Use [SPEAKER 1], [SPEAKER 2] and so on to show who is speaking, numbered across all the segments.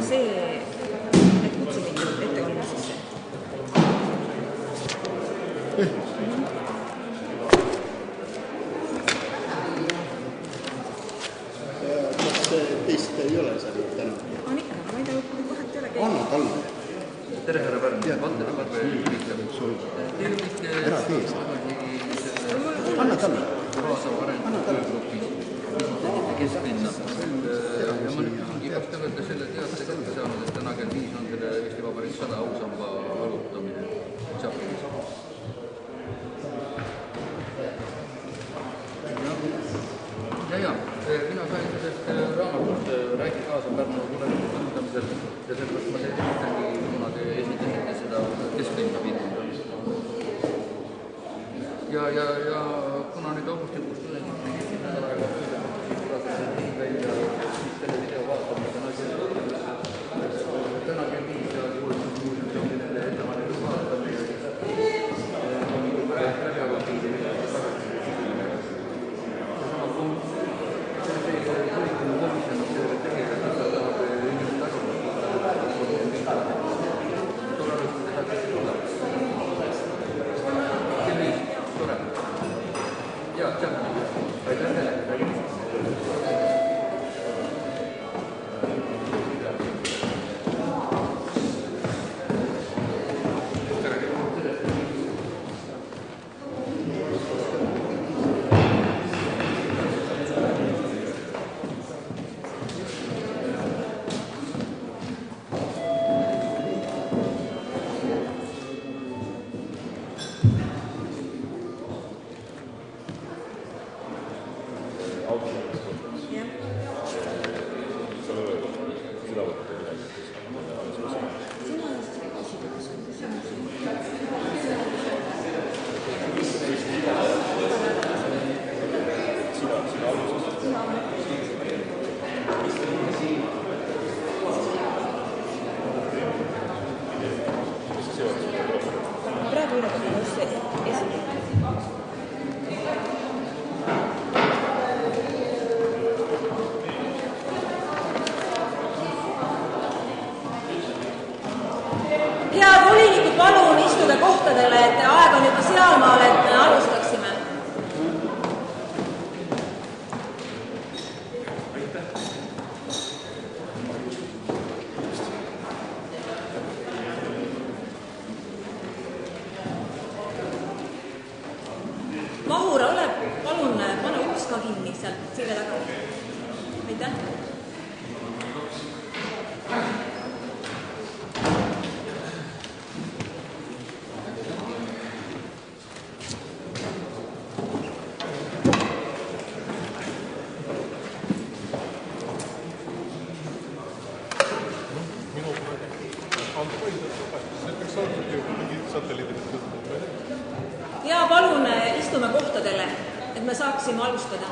[SPEAKER 1] see, et kutsime ettevalmistusesse.
[SPEAKER 2] Kas teist ei ole seal täna?
[SPEAKER 1] On ikka, ma ei tea, vahet ei ole keegi.
[SPEAKER 2] Anna talle.
[SPEAKER 3] Tere, härra Pärn.
[SPEAKER 2] Ära tee seda. Anna talle.
[SPEAKER 3] Anna talle. Kesklinna. Ja ma nüüd küsingi, kas te olete selle teate kätte saanud, et täna kell 5 on selle Eesti Vabariik 100 ausamba arutamine Tšapilis? Ja, mina sain sellest raamatust Räägi kaasa Pärnu tuleviku kasutamisel ja sellepärast ma teile esitangi, kuna te esitasite seda kesklinna piirkonda. Ja kuna nüüd augustikuus tudengid tegid sinna aega välja selle video vaatamisega täna kell 5 ja kuulnud muuseumile ettepaneku vaatamine
[SPEAKER 1] kohtadele, et aeg on juba sealmaal, et me alustaksime. Mahura, ole, palun pane uks ka kinni sealt selle taga. Aitäh. Ja palun istume kohtadele, et me saaksime alustada.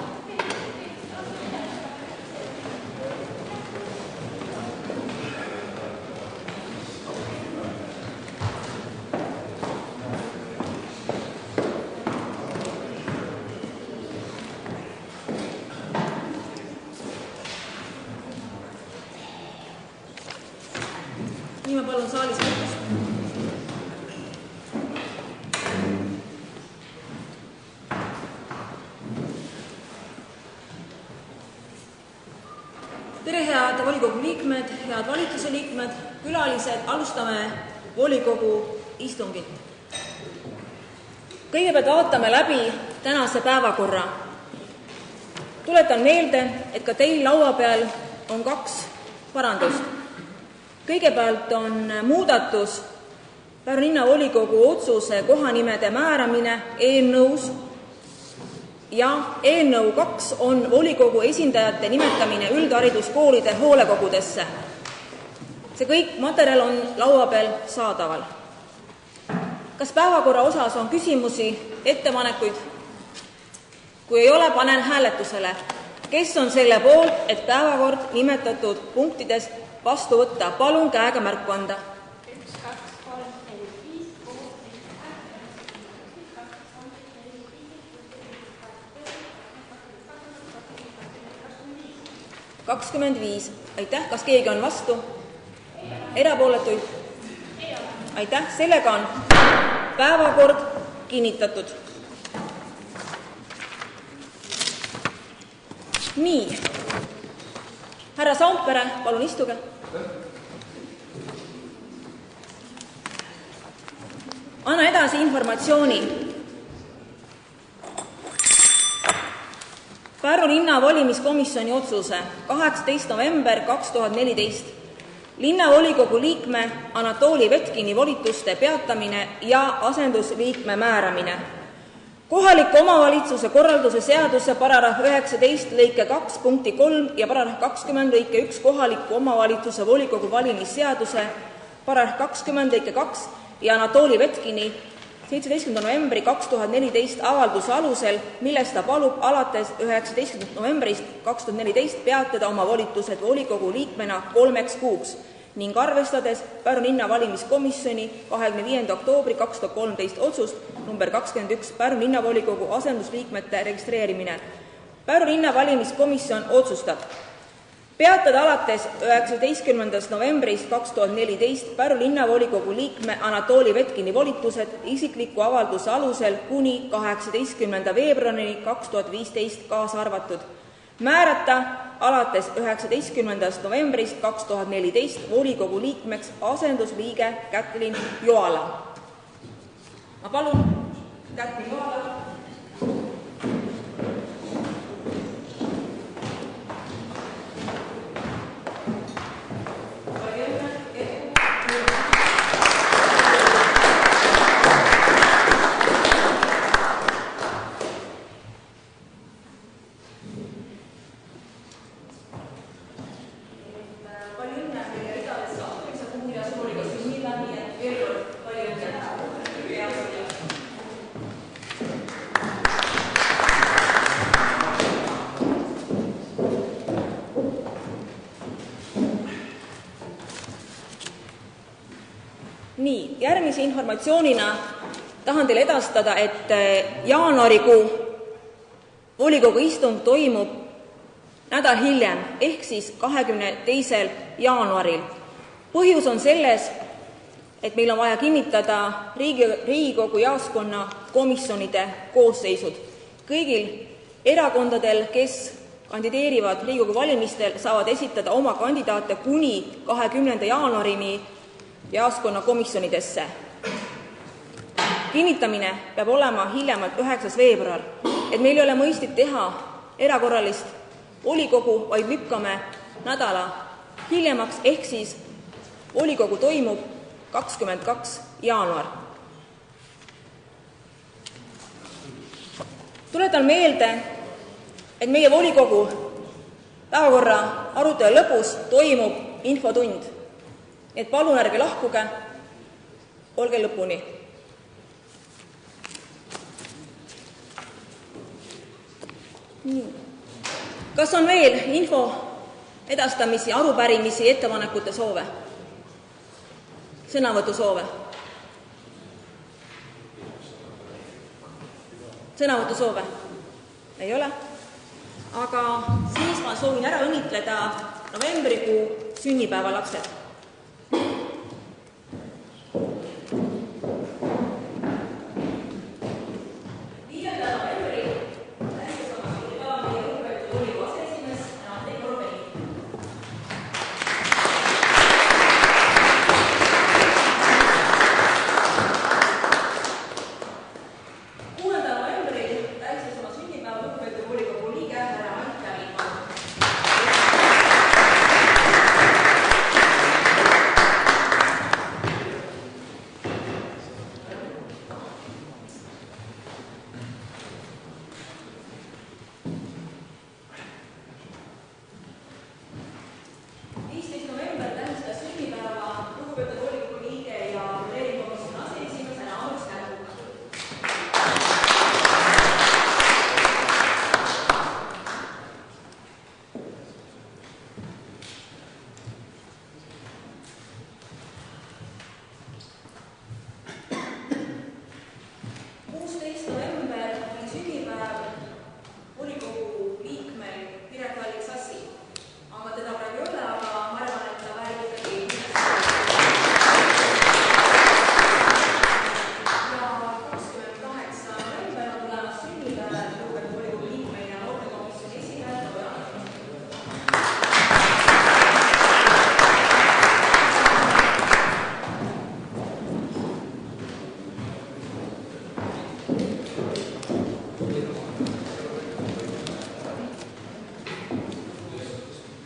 [SPEAKER 1] Nii ma palun saalis võtust. Tere, head volikogu liikmed, head valitsuse liikmed, külalised, alustame volikogu istungit. Kõigepealt vaatame läbi tänase päevakorra. Tuletan meelde, et ka teil laua peal on 2 parandust. Kõigepealt on muudatus Pärnu linnavolikogu otsuse kohanimede määramine eelnõus ja eelnõu 2 on volikogu esindajate nimetamine üldhariduskoolide hoolekogudesse. See kõik materjal on laua peal saadaval. Kas päevakorra osas on küsimusi, ettepanekuid? Kui ei ole, panen hääletusele. Kes on selle poolt, et päevakord nimetatud punktides vastu võtta? Palun käega märku anda. 25. Aitäh, kas keegi on vastu? Erapooletuid? Aitäh, sellega on päevakord kinnitatud. Nii, härra Saampere, palun istuge. Anna edasi informatsiooni. Pärnu linna valimiskomisjoni otsuse 18. november 2014. Linnavolikogu liikme Anatoli Vetkini volituste peatamine ja asendusliikme määramine. Kohaliku omavalitsuse korralduse seaduse paragrahv 19 lõike 2 punkti 3 ja paragrahv 20 lõike 1 kohaliku omavalitsuse volikogu valimisseaduse paragrahv 20 lõike 2 ja Anatoli Vetkini 17. novembri 2014 avalduse alusel, milles ta palub alates 19. novembrist 2014 peatada oma volitused volikogu liikmena 3 kuuks ning arvestades Pärnu linna valimiskomisjoni 25. oktoobri 2013 otsust number 21 Pärnu linnavolikogu asendusliikmete registreerimine. Pärnu linna valimiskomisjon otsustab peatada alates 19. novembrist 2014 Pärnu linnavolikogu liikme Anatoli Vetkini volitused isikliku avalduse alusel kuni 18. veebruarini 2015 kaasa arvatud. Määrata alates 19. novembrist 2014 volikogu liikmeks asendusliige Kätlin Joala. Ma palun Kätlin Joala. Nii, järgmise informatsioonina tahan teile edastada, et jaanuarikuu volikogu istung toimub nädal hiljem, ehk siis 22. jaanuaril. Põhjus on selles, et meil on vaja kinnitada Riigikogu jaoskonna komisjonide koosseisud. Kõigil erakondadel, kes kandideerivad Riigikogu valimistel, saavad esitada oma kandidaate kuni 20. jaanuarini jaoskonna komisjonidesse. Kinnitamine peab olema hiljemalt 9. veebruar, et meil ei ole mõistlik teha erakorralist volikogu, vaid lükkame nädala hiljemaks, ehk siis volikogu toimub 22. jaanuar. Tuletan meelde, et meie volikogu päevakorra arutelu lõpus toimub infotund. Et palun ärge lahkuge, olge lõpuni. Kas on veel info edastamisi, arupärimisi, ettepanekute soove? Sõnavõtu soove? Sõnavõtu soove? Ei ole? Aga siis ma soovin ära õnnitleda novembrikuu sünnipäeva lapsed.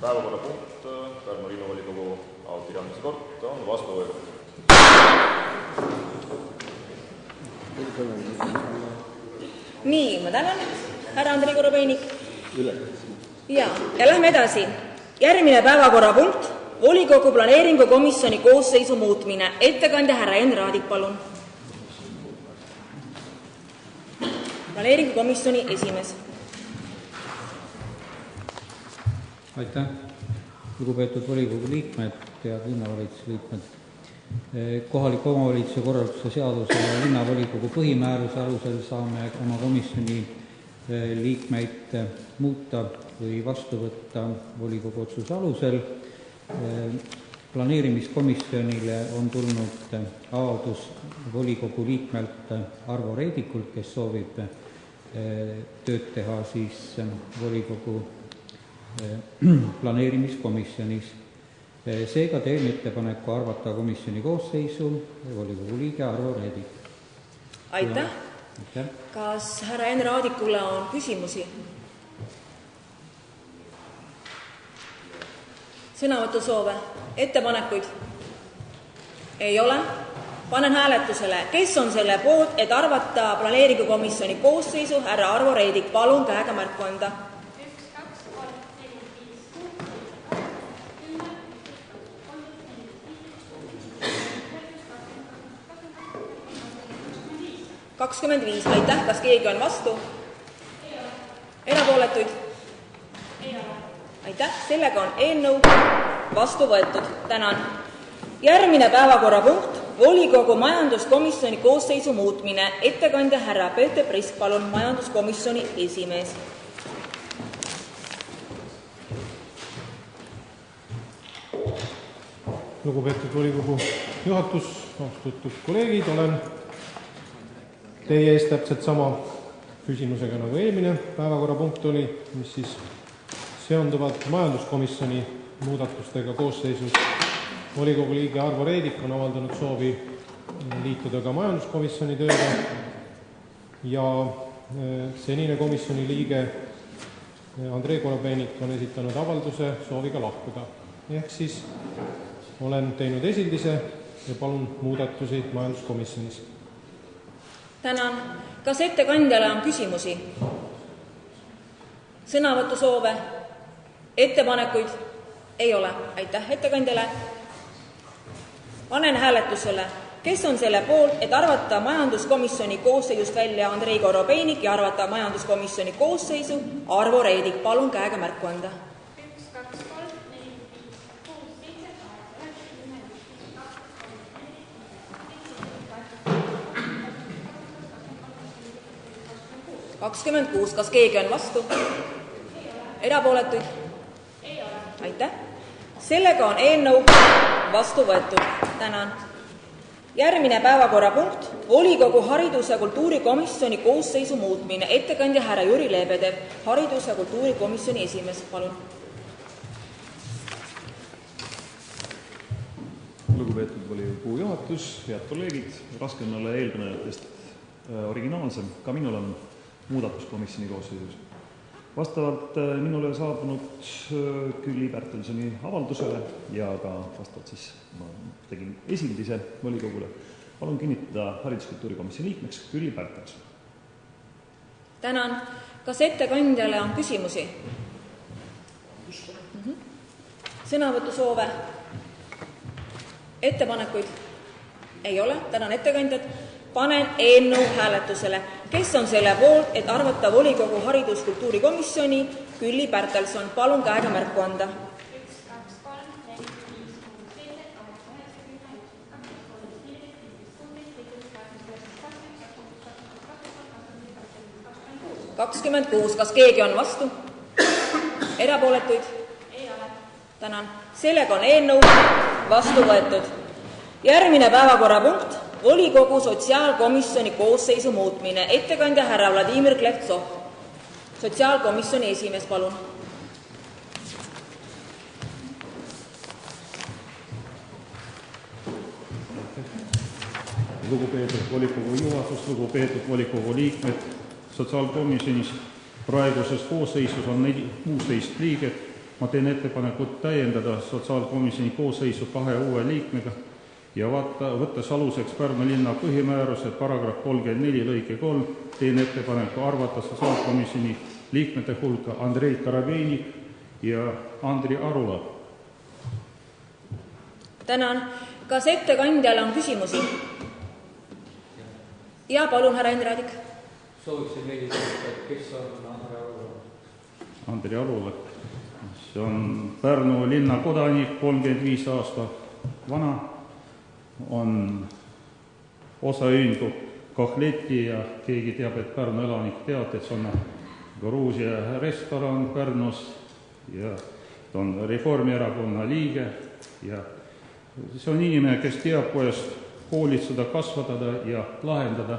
[SPEAKER 4] Päevakorrapunkt Pärnu linnavolikogu allkirja andmise kord on vastu võetud.
[SPEAKER 1] Nii, ma tänan, härra Andrei Korobeinik. Ja lähme edasi. Järgmine päevakorrapunkt, volikogu planeeringukomisjoni koosseisu muutmine. Ettekandja härra Enn Raadik, palun. Planeeringukomisjoni esimees.
[SPEAKER 5] Aitäh, lugupeetud volikogu liikmed ja linnavalitsuse liikmed. Kohaliku omavalitsuse korralduse seaduse ja linnavolikogu põhimääruse alusel saame oma komisjoni liikmeid muuta või vastu võtta volikogu otsuse alusel. Planeerimiskomisjonile on tulnud avaldus volikogu liikmelt Arvo Reidikult, kes soovib tööd teha siis volikogu planeerimiskomisjonis. Seega teen ettepaneku arvata komisjoni koosseisu volikogu liige Arvo Reidik.
[SPEAKER 1] Aitäh. Kas härra Enn Raadikule on küsimusi? Sõnavõtusoove? Ettepanekuid? Ei ole? Panen hääletusele. Kes on selle poolt, et arvata planeeringukomisjoni koosseisu härra Arvo Reidik? Palun käega märku anda.
[SPEAKER 6] 1, 2, 3, 4, 5, 6, 7, 8, 10, 11, 12, 13, 14, 15, 16, 17, 18, 19, 20, 21, 22, 23, 24, 25. Aitäh. Kas keegi on vastu? Erapooletuid? Ei ole. Aitäh. Sellega on eelnõu vastu võetud. Tänan. Järgmine päevakorrapunkt, volikogu majanduskomisjoni koosseisu muutmine. Ettekandja härra Peeter Prisk, palun, majanduskomisjoni esimees.
[SPEAKER 7] Lugupeetud volikogu juhatus, austatud kolleegid, olen teie ees täpselt sama küsimusega nagu eelmine päevakorrapunkt oli, mis siis seonduvad majanduskomisjoni muudatustega koosseisus. Volikogu liige Arvo Reidik on avaldanud soovi liituda ka majanduskomisjoni tööga ja senine komisjoni liige Andrei Korobeinik on esitanud avalduse sooviga lahkuda. Ehk siis olen teinud esildise ja palun muudatusi majanduskomisjonis.
[SPEAKER 1] Tänan. Kas ettekandjale on küsimusi? Sõnavõtusoove? Ettepanekuid? Ei ole. Aitäh ettekandjale. Panen hääletusele
[SPEAKER 6] Kes on selle poolt, et arvata majanduskomisjoni koosseisust välja Andrei Korobeinik ja arvata majanduskomisjoni koosseisu Arvo Reedik? Palun käega märku anda.
[SPEAKER 8] 1, 2, 3, 4, 5, 6, 7, 8, 9, 10, 11, 12, 13, 14, 15, 16, 17, 18, 19, 20, 21, 22, 23, 24, 25, 26. Kas keegi on vastu? Erapooletuid? Ei ole. Aitäh. Sellega on eelnõu vastu võetud. Tänan. Järgmine päevakorrapunkt, volikogu haridus- ja kultuurikomisjoni koosseisu muutmine. Ettekandja härra Jüri Lebedev, haridus- ja kultuurikomisjoni esimees, palun.
[SPEAKER 9] Lugupeetud volikogu juhatus, head kolleegid, raske on olla eelkõnelejatest originaalsem, ka minul on muudatuskomisjoni koosseisus. Vastavalt minule saabunud Külli Pärtelsoni avaldusele ja ka vastavalt siis ma tegin esildise volikogule, palun kinnitada hariduskultuurikomisjoni liikmeks Külli Pärtelson.
[SPEAKER 6] Tänan. Kas ettekandjale on küsimusi? Sõnavõtusoove? Ettepanekuid? Ei ole. Tänan ettekandjat. Panen eelnõu hääletusele. Kes on selle poolt, et arvata volikogu hariduskultuurikomisjoni Külli Pärtelson? Palun käega märku anda.
[SPEAKER 8] 1, 2, 3, 4, 5, 6, 7, 8, 9, 10, 11, 12, 13, 14, 15, 16, 17, 18, 19, 20,
[SPEAKER 6] 26. Kas keegi on vastu? Erapooletuid?
[SPEAKER 8] Ei ole.
[SPEAKER 6] Tänan. Sellega on eelnõu vastu võetud. Järgmine päevakorrapunkt, volikogu sotsiaalkomisjoni koosseisu muutmine. Ettekandja härra Vladimir Klevtsov, sotsiaalkomisjoni esimees, palun.
[SPEAKER 9] Lugupeetud volikogu juhatus, lugupeetud volikogu liikmed, sotsiaalkomisjonis praeguses koosseisus on 16 liiget. Ma teen ettepanekut täiendada sotsiaalkomisjoni koosseisu 2 uue liikmega ja võttes aluseks Pärnu linna põhimääruse paragrahv 34 lõike 3, teen ettepaneku arvata sotsiaalkomisjoni liikmete hulka Andrei Korobeinik ja Andri Arula.
[SPEAKER 6] Tänan. Kas ettekandjale on küsimusi? Ja palun, härra Endri Aadik.
[SPEAKER 5] Sooviksin veidi teada, et kes on Andri Arula?
[SPEAKER 9] Andri Arula. See on Pärnu linna kodanik, 35 aasta vana, on osaühingu Kohleti ja keegi teab, et Pärnu elanik teab, et see on Gruusia restoran Pärnus ja ta on Reformierakonna liige ja see on inimene, kes teab, kuidas hoolitseda, kasvatada ja lahendada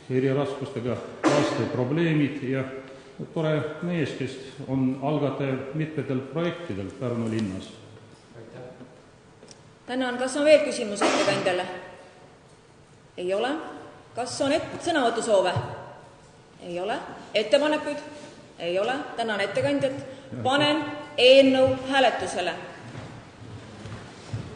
[SPEAKER 9] eri raskustega laste probleemid ja tore mees, kes on algataja mitmetel projektidel Pärnu linnas.
[SPEAKER 6] Tänan. Kas on veel küsimus ettekandjale? Ei ole. Kas on sõnavõtusoove? Ei ole. Ettepanekuid? Ei ole. Tänan ettekandjat. Panen eelnõu hääletusele.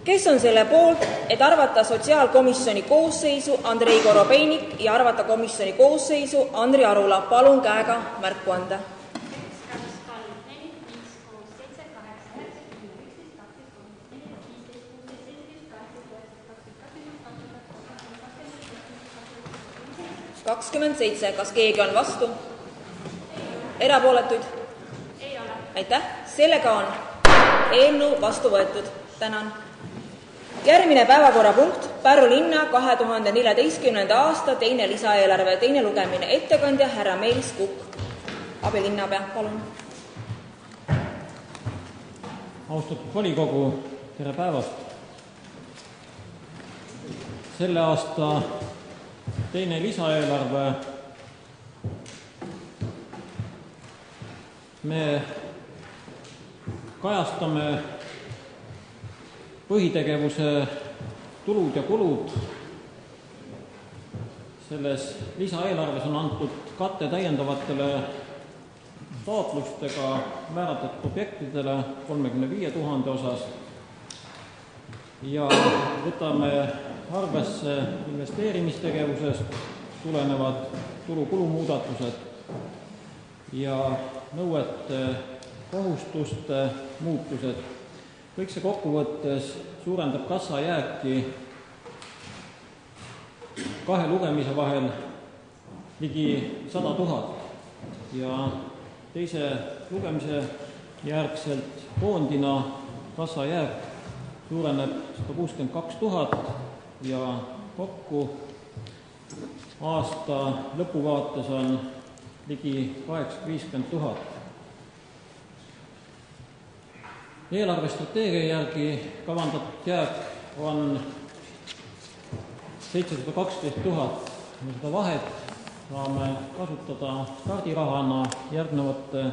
[SPEAKER 6] Kes on selle poolt, et arvata sotsiaalkomisjoni koosseisu Andrei Korobeinik ja arvata komisjoni koosseisu Andri Arula? Palun käega märku anda.
[SPEAKER 8] 1, 2, 3, 4, 5, 6, 7, 8, 9, 10, 11, 12, 13, 14, 15, 16, 17, 18,
[SPEAKER 6] 27. Kas keegi on vastu? Erapooletuid?
[SPEAKER 8] Ei ole.
[SPEAKER 6] Aitäh. Sellega on eelnõu vastu võetud. Tänan. Järgmine päevakorrapunkt, Pärnu linna 2014. aasta teine lisaeelarve, teine lugemine. Ettekandja härra Meelis Kukk, abilinnapea, palun.
[SPEAKER 5] Austatud volikogu, tere päevast! Selle aasta teine lisaeelarve me kajastame põhitegevuse tulud ja kulud. Selles lisaeelarves on antud katte täiendavatele taotlustega määratud objektidele 35 000 osas ja võtame arvesse investeerimistegevusest tulenevad tulu-kulumuudatused ja nõuete kohustuste muutused. Kõik see kokkuvõttes suurendab kassajääki
[SPEAKER 10] kahe lugemise vahel ligi 100 000 ja teise lugemise järgselt foondina kassajääk suureneb 162 000 ja kokku aasta lõpuvaates on ligi 850 000. Eelarvestrateegia järgi kavandatud jääk on 712 000 ja seda vahet saame kasutada stardirahana järgnevate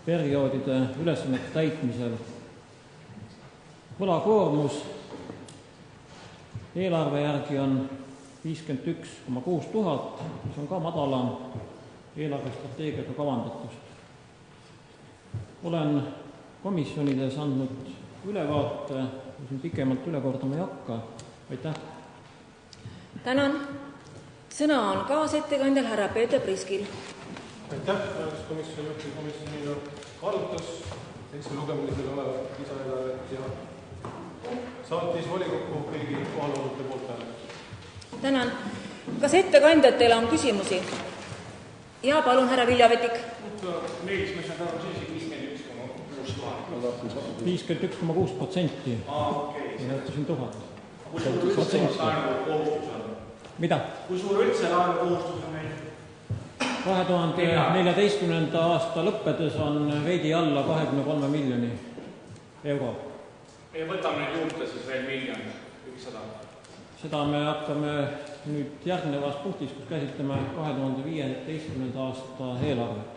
[SPEAKER 10] perioodide ülesannete täitmisel. Võlakoormus eelarve järgi on 51,6 000, mis on ka madalam eelarvestrateegiaga kavandatust. Olen komisjonides andnud ülevaate, siin pikemalt üle kordama ei hakka. Aitäh!
[SPEAKER 1] Tänan! Sõna on kaasettekandjal härra Peeter Priskil.
[SPEAKER 7] Aitäh! Majanduskomisjon juhtivkomisjonina arutas teise lugemisel olevat lisaeelarvet ja saatis volikokku kõigi kohalolnute poolt hääletusele.
[SPEAKER 1] Tänan! Kas ettekandjatele on küsimusi? Ja palun, härra Viljavetik.
[SPEAKER 10] 51,6%. Näitasin 1000.
[SPEAKER 11] Kui suur üldse laenukohustus on?
[SPEAKER 10] Mida?
[SPEAKER 11] Kui suur üldse laenukohustus on meil?
[SPEAKER 10] 2014. aasta lõppedes on veidi alla 23 miljoni euro.
[SPEAKER 11] Ja võtame nüüd juurde siis veel miljon, 100.
[SPEAKER 10] Seda me hakkame nüüd järgnevas punktis, kus käsitleme 2015. aasta eelarvet.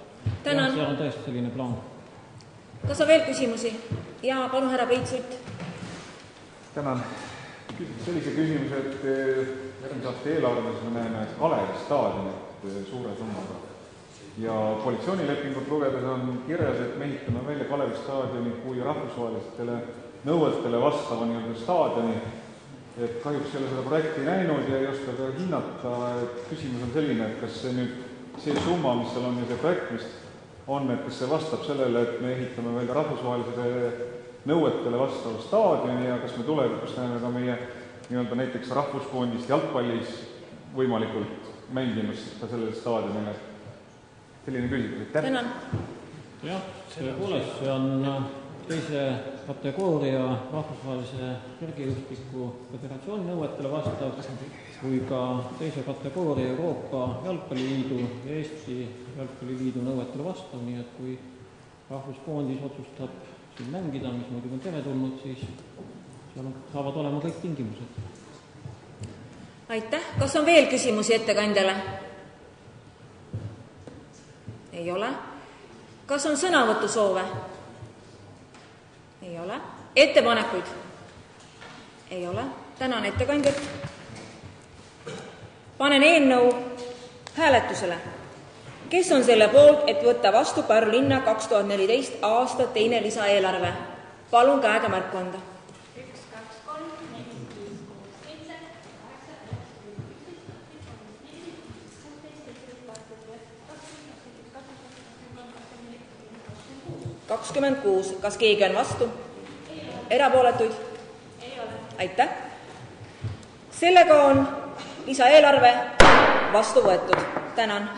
[SPEAKER 1] Tänan!
[SPEAKER 10] See on tõesti selline plaan.
[SPEAKER 1] Kas on veel küsimusi? Ja palun, härra Priit Sutt.
[SPEAKER 12] Tänan. Sellise küsimuse, et järgmise aasta eelarves me näeme Kalevi staadionit suure summaga. Ja koalitsioonilepingut lugedes on kirjas, et me ehitame välja Kalevi staadioni kui rahvusvahelistele nõuetele vastava staadioni. Et kahjuks ei ole seda projekti näinud ja ei oska ka hinnata. Küsimus on selline, et kas see summa, mis seal on ja see projekt, mis on, et kas see vastab sellele, et me ehitame välja rahvusvahelisele nõuetele vastava staadioni ja kas me tulevikus näeme ka meie näiteks rahvusfondist jalgpallis võimalikult mängimist ka sellele staadionile. Selline küsimus.
[SPEAKER 1] Tänan.
[SPEAKER 10] Jah, see kuules, see on teise kategooria rahvusvahelise kergejõustiku föderatsiooni nõuetele vastav kui ka teise kategooria Euroopa Jalgpalliliidu ja Eesti Jalgpalliliidu nõuetele vastav, nii et kui rahvusfondis otsustab siin mängida, mis muidugi on teretulnud, siis seal saavad olema kõik tingimused.
[SPEAKER 1] Aitäh! Kas on veel küsimusi ettekandjale? Ei ole. Kas on sõnavõtusoove? Ei ole. Ettepanekuid? Ei ole. Tänan ettekandjat. Panen eelnõu hääletusele. Kes on selle poolt, et võtta vastu Pärnu linna 2014 aasta teine lisaeelarve? Palun käega märku anda.
[SPEAKER 13] 1, 2, 3, 4, 5, 6, 7, 8,
[SPEAKER 1] 26. Kas keegi on vastu? Erapooletuid?
[SPEAKER 13] Ei ole.
[SPEAKER 1] Aitäh. Sellega on lisaeelarve vastu võetud. Tänan.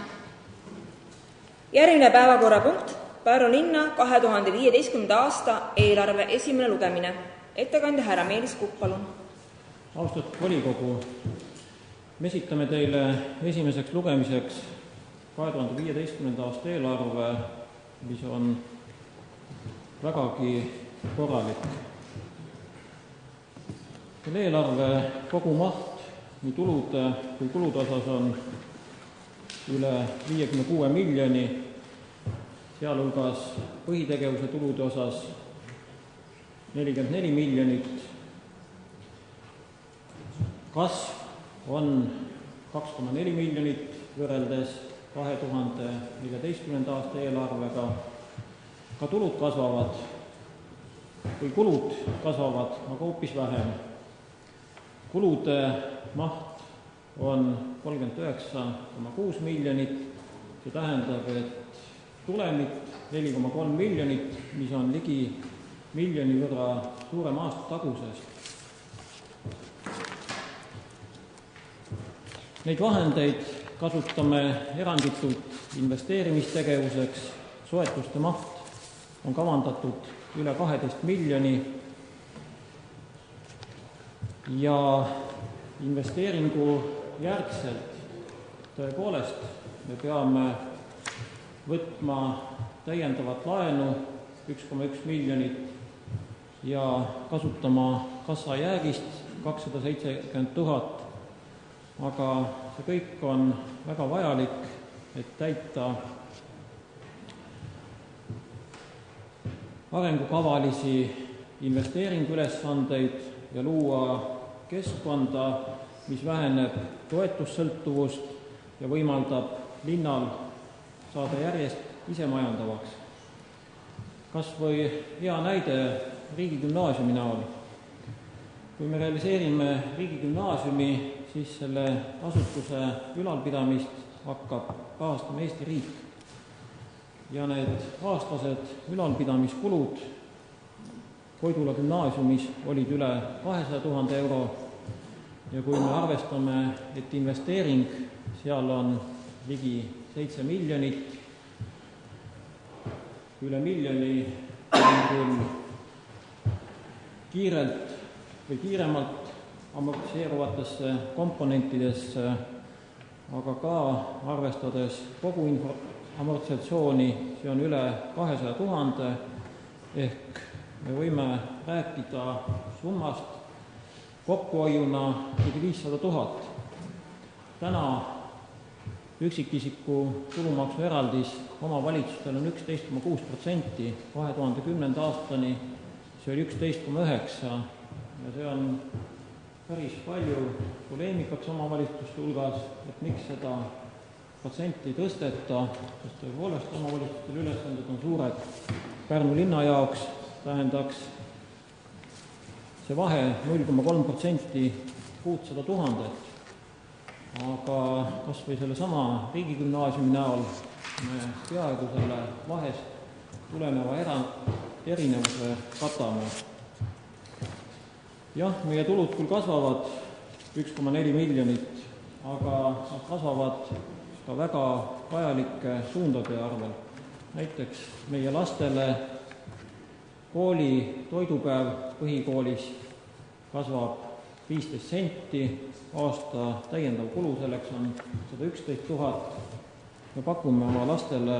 [SPEAKER 1] Järgmine päevakorrapunkt, Pärnu linna 2015. aasta eelarve esimene lugemine. Ettekandja härra Meelis Kupp, palun.
[SPEAKER 10] Austatud volikogu, me esitame teile esimeseks lugemiseks 2015. aasta eelarve, mis on vägagi korralik. Selle eelarve kogumaht nii tulude kui kulude osas on üle 56 miljoni, sealhulgas põhitegevuse tulude osas 44 miljonit. Kasv on 2,4 miljonit võrreldes 2014. aasta eelarvega. Ka tulud kasvavad või kulud kasvavad, aga hoopis vähem. Kulude maht on 39,6 miljonit, see tähendab, et tulemit 4,3 miljonit, mis on ligi miljoni võrra suurem aasta tagusest. Neid vahendeid kasutame eranditult investeerimistegevuseks, soetuste maht on kavandatud üle 12 miljoni ja investeeringu järgselt tõepoolest me peame võtma täiendavat laenu 1,1 miljonit ja kasutama kassajäägist 270 000, aga see kõik on väga vajalik, et täita arengukavalisi investeeringuülesandeid ja luua keskkonda, mis väheneb toetussõltuvust ja võimaldab linnal saada järjest isemajandavaks. Kas või hea näide riigigümnaasiumi näol. Kui me realiseerime riigigümnaasiumi, siis selle asutuse ülalpidamist hakkab rahastama Eesti riik. Ja need aastased ülalpidamiskulud Koidula gümnaasiumis olid üle 200 000 euro ja kui me arvestame, et investeering seal on ligi 7 miljonit, üle miljoni on küll kiirelt või kiiremalt amortiseeruvatesse komponentidesse, aga ka arvestades kogu amortisatsiooni, see on üle 200 000, ehk me võime rääkida summast kokkuhoiuna ligi 500 000. Täna üksikisiku tulumaksu eraldis omavalitsustel on 11,6%, 2010. aastani see oli 11,9% ja see on päris palju poleemikaks omavalitsuste hulgas, et miks seda protsenti tõsteta, sest tõepoolest omavalitsustel ülesanded on suured. Pärnu linna jaoks tähendaks see vahe 0,3% 600 000, aga kas või selle sama riigigümnaasiumi näol me peaaegu selle vahest tuleneva erinevuse katame. Jah, meie tulud küll kasvavad 1,4 miljonit, aga nad kasvavad ka väga vajalike suundade arvel. Näiteks meie lastele kooli toidupäev põhikoolis kasvab 15 senti, aasta täiendav kulu selleks on 111 000. Me pakume oma lastele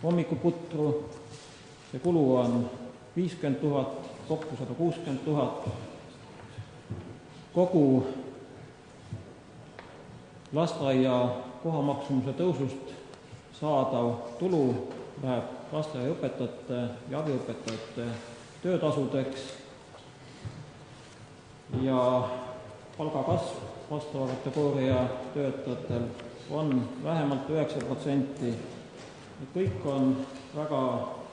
[SPEAKER 10] hommikuputru, see kulu on 50 000, kokku 160 000. Kogu lasteaia kohamaksumuse tõusust saadav tulu läheb lasteaiaõpetajate ja abiõpetajate töötasudeks ja palgakasv vastava kategooria töötajatel on vähemalt 9%. Kõik on väga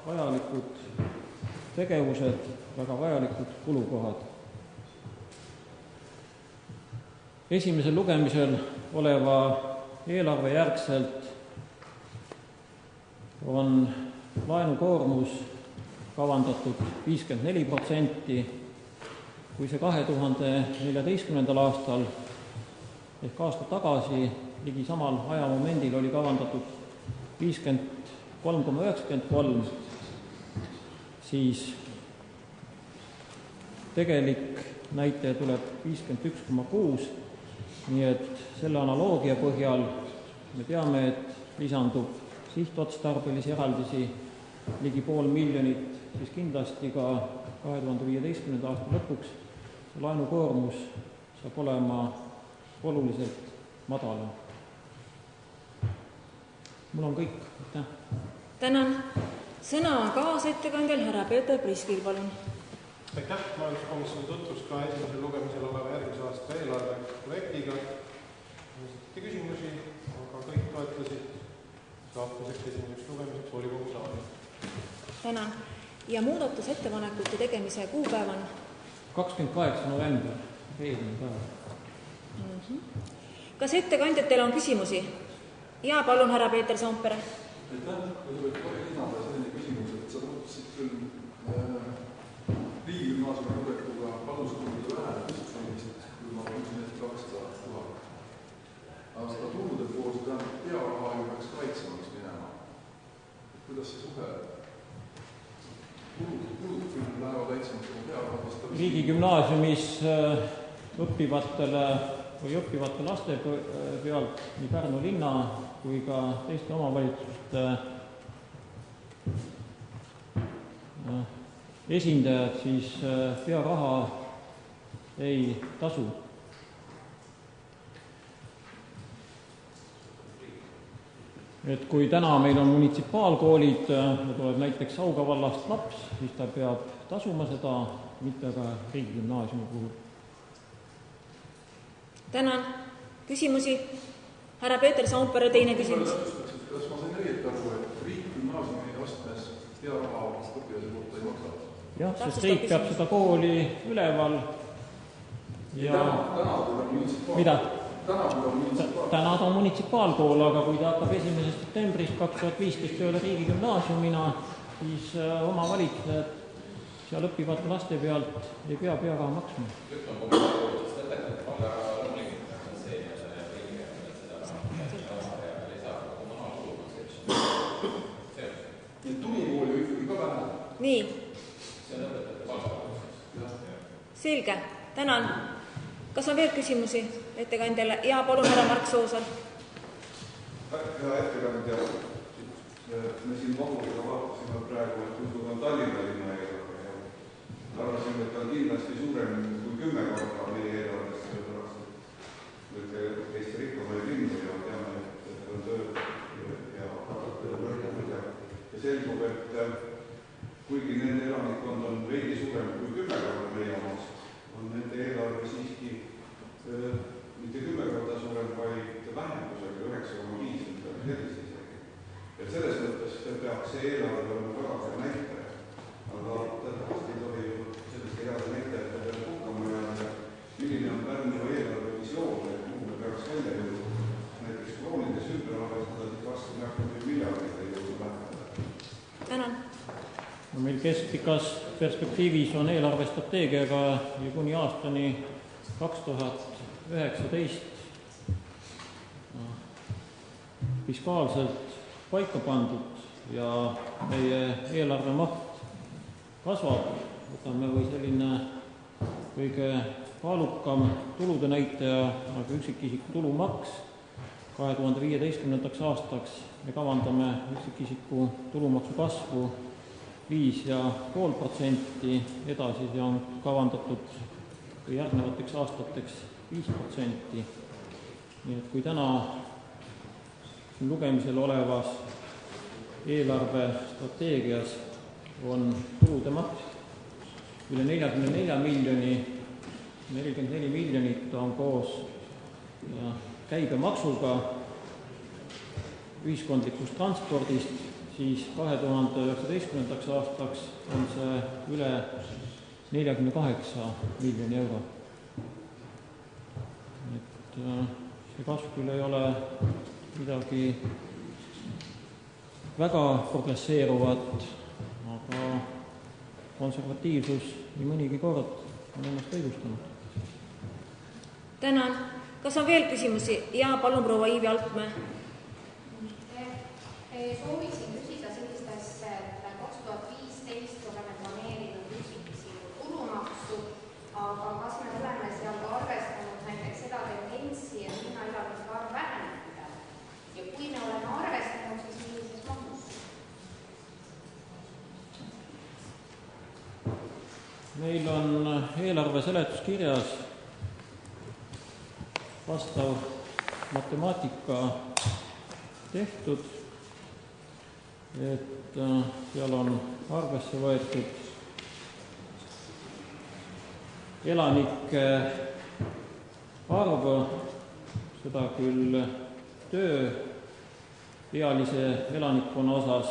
[SPEAKER 10] vajalikud tegevused, väga vajalikud kulukohad. Esimesel lugemisel oleva eelarve järgselt on laenukoormus kavandatud 54%, kui see 2014. aastal ehk aasta tagasi ligi samal ajamomendil oli kavandatud 53,93%, siis tegelik näitaja tuleb 51,6%, nii et selle analoogia põhjal me teame, et lisandub sihtotstarbelisi eraldisi ligi 500 000, siis kindlasti ka 2015. aasta lõpuks see laenukoormus saab olema oluliselt madalam. Mul on kõik. Aitäh.
[SPEAKER 1] Tänan. Sõna on kaasettekandjal härra Peeter Priskil, palun.
[SPEAKER 7] Aitäh. Majanduskomisjon tutvus ka esimesel lugemisel oleva järgmise aasta eelarve projektiga. Esitati küsimusi, aga kõik toetasid saatmiseks esimeseks lugemiseks volikogu saali.
[SPEAKER 1] Tänan. Ja muudatusettepanekute tegemise kuupäev on?
[SPEAKER 10] 28. november, eelmine päev.
[SPEAKER 1] Kas ettekandjatel on küsimusi? Ja palun, härra Peeter Soompere.
[SPEAKER 14] Aitäh, selline küsimus, et sa tutvusid küll riigigümnaasiumi juurekuga aluskulude vähenemist, kui ma mõtlen, et 200 000. aga seda tulude pool, see tähendab, pearaha ju peaks kaitsemaks minema. Kuidas see suhe? Kulud küll lähevad kaitsemaks kui pearaha vastavasti.
[SPEAKER 10] Riigigümnaasiumis õppivate laste pealt nii Pärnu linna kui ka teiste omavalitsuste esindajad siis pearaha ei tasu. Et kui täna meil on munitsipaalkoolid ja tuleb näiteks Sauga vallast laps, siis ta peab tasuma seda, mitte ka riigigümnaasiumi puhul.
[SPEAKER 1] Tänan. Küsimusi? Härra Peeter Soompere, teine küsimus.
[SPEAKER 14] Kas ma sain õieti aru, et riigigümnaasiumi astmes pearaha õpilase kohta ei maksa?
[SPEAKER 10] Jah, sest riik peab seda kooli üleval ja mida? Täna ta on munitsipaalkool, aga kui ta hakkab 1. septembrist 2015 tööle riigigümnaasiumina, siis omavalitsused seal õppivate laste pealt ei pea pearaha maksma.
[SPEAKER 1] Nii. Selge. Tänan. Kas on veel küsimusi ettekandjale? Ja palun härra Mark Soosaar.
[SPEAKER 15] Hea ettekandja, me siin mahuriga vaatasime praegu, et kuskil on Tallinna linna eelarve ja arvasime, et on kindlasti suurem kui 10 korda meie eelarvesse, sellepärast et Eesti rikkamaid linnu ja teame, et on tööd ja selgub, et kuigi nende elanikkond on veidi suurem kui 10 korda meie omast, on nende eelarve siiski mitte 10 korda suurem, vaid vähendusega 9,5 isegi. Et selles mõttes peaks see eelarve olema väga hea näitaja, aga tõepoolest ei tohi ju selliste heade näitajate peale puhkama jääda. Milline on Pärnu eelarve visioon, et kuhu me peaks välja jõudma? Näiteks kroonides ümber arvestada, siis varsti me hakkame miljardid ei jõuda vähendada.
[SPEAKER 1] Tänan.
[SPEAKER 10] Meil keskpikas perspektiivis on eelarvestrateegiaga ja kuni aastani 2019 fiskaalselt paika pandud ja meie eelarve maht kasvab. Võtame või selline kõige kaalukam tulude näitaja, nagu üksikisiku tulumaks 2015. aastaks. Me kavandame üksikisiku tulumaksu kasvu 5,5%, edasi on kavandatud järgnevateks aastateks 5%. Nii et kui täna lugemisel olevas eelarvestrateegias on tulude maht üle 44 miljoni, 44 miljonit on koos käibemaksuga ühiskondlikust transpordist, siis 2019. aastaks on see üle 48 miljoni euro. Et see kasv küll ei ole midagi väga progresseeruvat, aga konservatiivsus nii mõnigi kord on ennast õigustanud.
[SPEAKER 1] Tänan. Kas on veel küsimusi? Ja palun proua Iivi Altmäe.
[SPEAKER 13] Sooviksin küsida sellist asja, et 2015 oleme planeerinud üksikisiku tulumaksu, aga kas me oleme seal ka arvestanud näiteks seda tendentsi, et linnaelanike arv väheneb? Ja kui me oleme arvestanud, siis millises mahus?
[SPEAKER 10] Meil on eelarve seletuskirjas vastav matemaatika tehtud, et seal on arvesse võetud elanike arv, seda küll tööealise elanikkonna osas.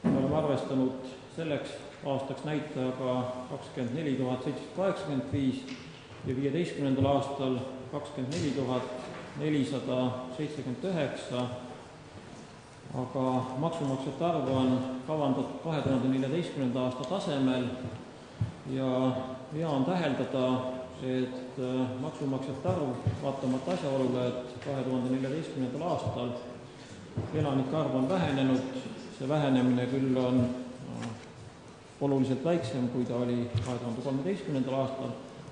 [SPEAKER 10] Me oleme arvestanud selleks aastaks näitajaga 24 785 ja 15. aastal 24 479, aga maksumaksjate arv on kavandatud 2014. aasta tasemel ja hea on täheldada et maksumaksjate arv, vaatamata asjaolule, et 2014. aastal elanike arv on vähenenud, see vähenemine küll on oluliselt väiksem, kui ta oli 2013. aastal,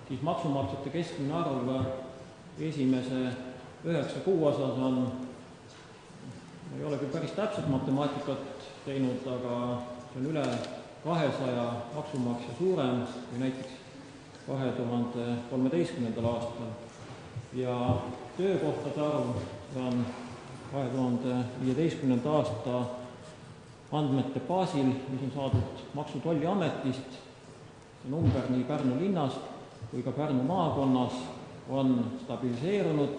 [SPEAKER 10] siis maksumaksjate keskmine arv esimese 9 kuu osas on, ei ole küll päris täpselt matemaatikat teinud, aga see on üle 200 maksumaksja suurem kui näiteks 2013. aastal. Ja töökohtade arv on 2015. aasta andmete baasil, mis on saadud Maksu- ja Tolliametist, see number nii Pärnu linnas kui ka Pärnu maakonnas on stabiliseerunud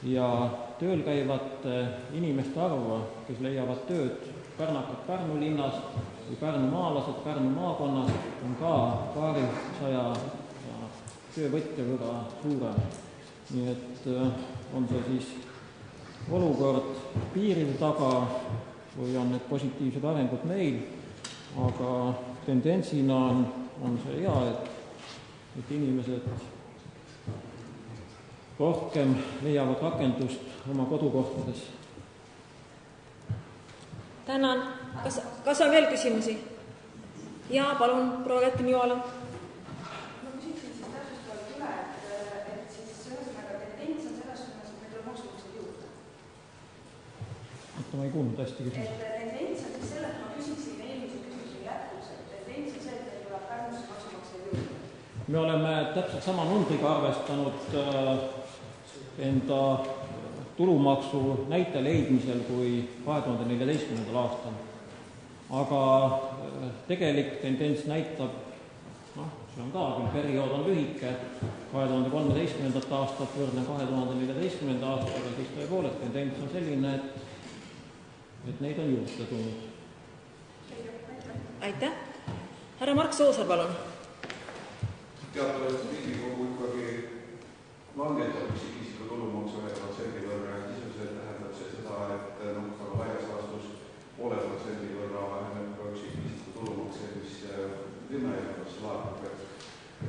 [SPEAKER 10] ja tööl käivate inimeste arv, kes leiavad tööd pärnakad Pärnu linnas või pärnumaalased Pärnu maakonnas, on ka paarisaja töövõtja võrra suurem. Nii et on see siis olukord piiride taga või on need positiivsed arengud meil, aga tendentsina on see hea, et inimesed rohkem leiavad rakendust oma kodukohtades.
[SPEAKER 1] Tänan. Kas on veel küsimusi? Jaa, palun, proua Kätten-Juhala.
[SPEAKER 16] Ma küsiksin siis täpsustavalt üle, et siis ühesõnaga tendents on selles suunas, et meil tuleb maksumaksjaid juurde.
[SPEAKER 10] Ma ei kuulnud hästi küsimust.
[SPEAKER 16] Et tendents on siis selles, ma küsiksin eelmise küsimuse jätkuks, et tendents on see, et meil tuleb Pärnusse maksumaksjaid juurde.
[SPEAKER 10] Me oleme täpselt sama numbriga arvestanud enda tulumaksu näite leidmisel kui 2014. aastal. Aga tegelik tendents näitab, see on ka, küll periood on lühike, 2013. aastat võrdne 2014. aastaga, siis tõepoolest tendents on selline, et neid on juurde tulnud.
[SPEAKER 1] Aitäh. Härra Mark Soosaar, palun.
[SPEAKER 15] Teatavasti Riigikogu ikkagi langetab isiku tulumaksu 1% võrra ja sisuliselt tähendab see seda, et väga laias laastus 0,5% võrra väheneb ka üksikisiku tulumaks, mis linnaeelarvesse laekub.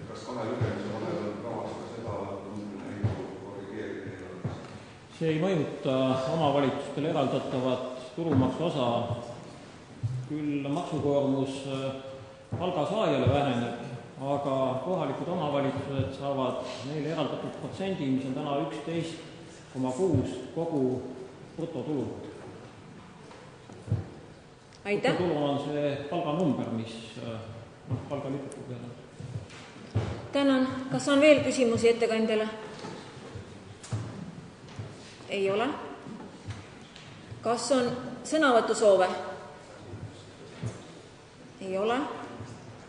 [SPEAKER 15] Kas kahe lugemise vahel on kavas ka seda korrigeerida eelarvesse?
[SPEAKER 10] See ei mõjuta omavalitsustele eraldatavat tulumaksu osa, küll maksukoormus palgasaajale väheneb, aga kohalikud omavalitsused saavad neile eraldatud protsendi, mis on täna 11,6 kogu brutotulult.
[SPEAKER 1] Aitäh.
[SPEAKER 10] Brutotulu on see palganumber, mis palgalipuku peale.
[SPEAKER 1] Tänan. Kas on veel küsimusi ettekandjale? Ei ole. Kas on sõnavõtusoove? Ei ole.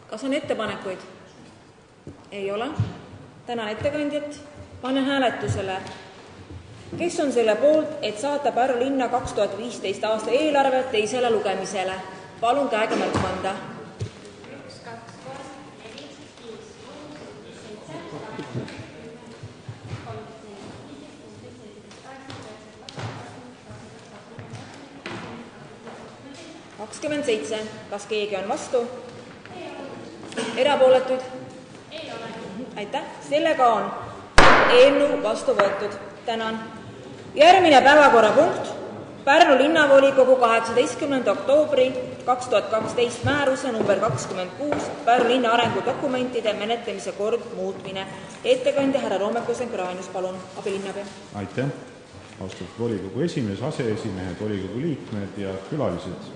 [SPEAKER 1] Kas on ettepanekuid? Ei ole. Tänan ettekandjat. Panen hääletusele. Kes on selle poolt, et saata Pärnu linna 2015 aasta eelarve teisele lugemisele? Palun käega märku anda.
[SPEAKER 13] 1, 2, 3, 4, 5, 6, 7,
[SPEAKER 1] 27. Kas keegi on vastu? Erapooletuid?
[SPEAKER 13] ei ole.
[SPEAKER 1] Aitäh. Sellega on eelnõu vastu võetud. Tänan. Järgmine päevakorrapunkt. Pärnu linnavolikogu 18. oktoobri 2012 määruse number 26 Pärnu linna arengudokumentide menetlemise kord muutmine. Ettekandja härra Roomekus-Enkraanius, palun, abilinnapea.
[SPEAKER 9] Aitäh, austatud volikogu esimees, aseesimehed, volikogu liikmed ja külalised.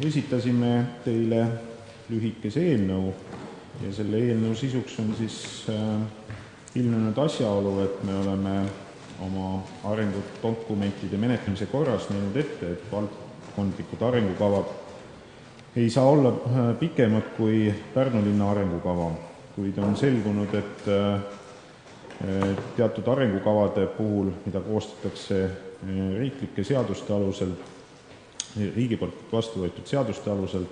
[SPEAKER 9] Esitasime teile lühikese eelnõu ja selle eelnõu sisuks on siis ilmnenud asjaolu, et me oleme oma arengudokumentide menetlemise korras näinud ette, et valdkondlikud arengukavad ei saa olla pikemad kui Pärnu linna arengukava, kuid on selgunud, et teatud arengukavade puhul, mida koostatakse riiklike seaduste alusel, riigi poolt vastu võetud seaduste alusel,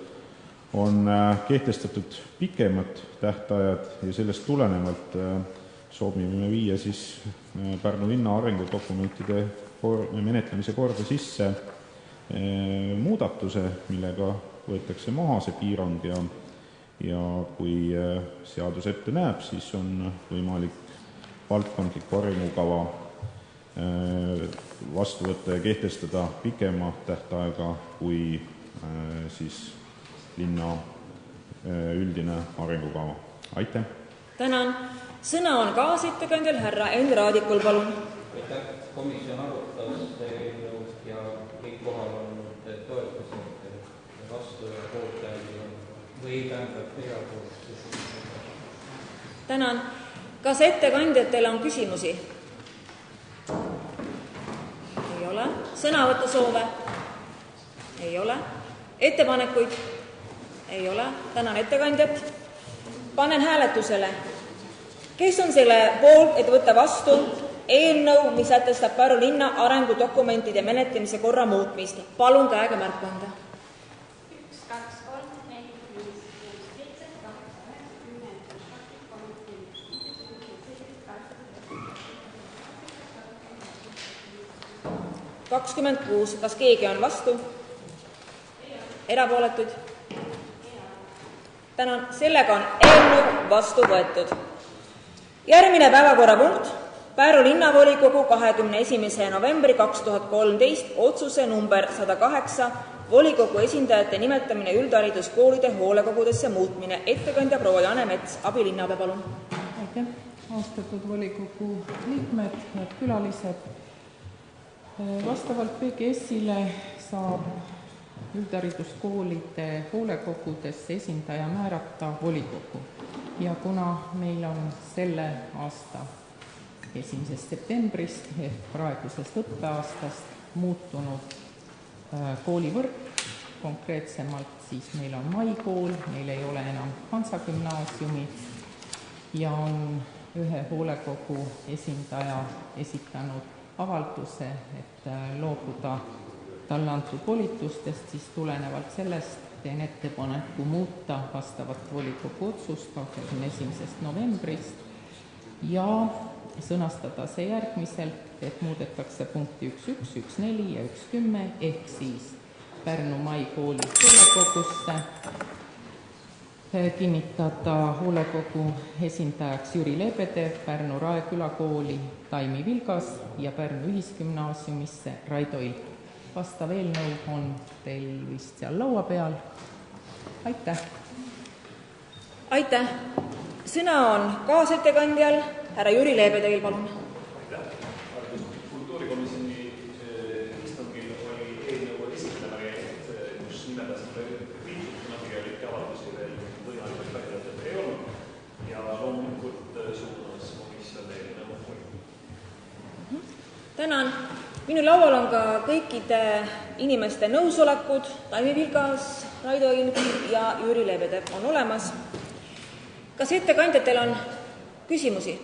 [SPEAKER 9] on kehtestatud pikemad tähtajad ja sellest tulenevalt soovime viia siis Pärnu linna arengudokumentide menetlemise korda sisse muudatuse, millega võetakse maha see piirang ja ja kui seadus ette näeb, siis on võimalik valdkondliku arengukava vastu võtta ja kehtestada pikema tähtaega kui siis linna üldine arengukava. Aitäh!
[SPEAKER 1] Tänan! Sõna on kaasettekandjal härra Enn Raadikul, palun.
[SPEAKER 5] Aitäh! Komisjon arutas eelnõu ja kõik kohal olnud toetasid vastu ja poolt või tähendab erapoolt.
[SPEAKER 1] Tänan! Kas ettekandjatele on küsimusi? Ei ole. Sõnavõtusoove? Ei ole. Ettepanekuid? Ei ole. Tänan ettekandjat. Panen hääletusele. Kes on selle poolt, et võtta vastu eelnõu, mis sätestab Pärnu linna arengudokumentide menetlemise korra muutmist? Palun käega märku anda.
[SPEAKER 13] 1, 2, 3, 4, 5, 6, 7, 8, 9, 10,
[SPEAKER 1] 26. Kas keegi on vastu? Erapooletuid? Tänan. Sellega on eelnõu vastu võetud. Järgmine päevakorrapunkt. Pärnu linnavolikogu 21. novembri 2013 otsuse number 108 volikogu esindajate nimetamine üldhariduskoolide hoolekogudesse muutmine. Ettekandja proua Jane Mets, abilinnapea, palun.
[SPEAKER 17] Aitäh, austatud volikogu liikmed, head külalised. Vastavalt PGS-ile saab üldhariduskoolide hoolekogudesse esindaja määrata volikogu. Ja kuna meil on selle aasta 1. septembrist ehk praegusest õppeaastast muutunud koolivõrk, konkreetsemalt siis meil on Maikool, meil ei ole enam Hansa gümnaasiumi ja on ühe hoolekogu esindaja esitanud avalduse, et loobuda talle antud volitustest, siis tulenevalt sellest teen ettepaneku muuta vastavat volikogu otsust 21. novembrist ja sõnastada see järgmiselt, et muudetakse punkti 1.1, 1.4 ja 1.10 ehk siis Pärnu Maikooli hoolekogusse kinnitada hoolekogu esindajaks Jüri Lebedev, Pärnu Raeküla kooli Taimi Vilgas ja Pärnu ühisgümnaasiumisse Raido Ilk. Vastav eelnõu on teil vist seal laua peal. Aitäh!
[SPEAKER 1] Aitäh! Sõna on kaasettekandjal härra Jüri Leebedevil, palun.
[SPEAKER 18] Kultuurikomisjoni istungil oli eelnõu esitlemine, kus nimetasid kriitikuna tegelikke avaldusi veel võimalikult väljatööd ei olnud ja loomulikult suunas komisjon eelnõu.
[SPEAKER 1] Tänan. Minu laual on ka kõikide inimeste nõusolekud, Taimi Vilgas, Raido Ilk ja Jüri Lebedev on olemas. Kas ettekandjatel on küsimusi?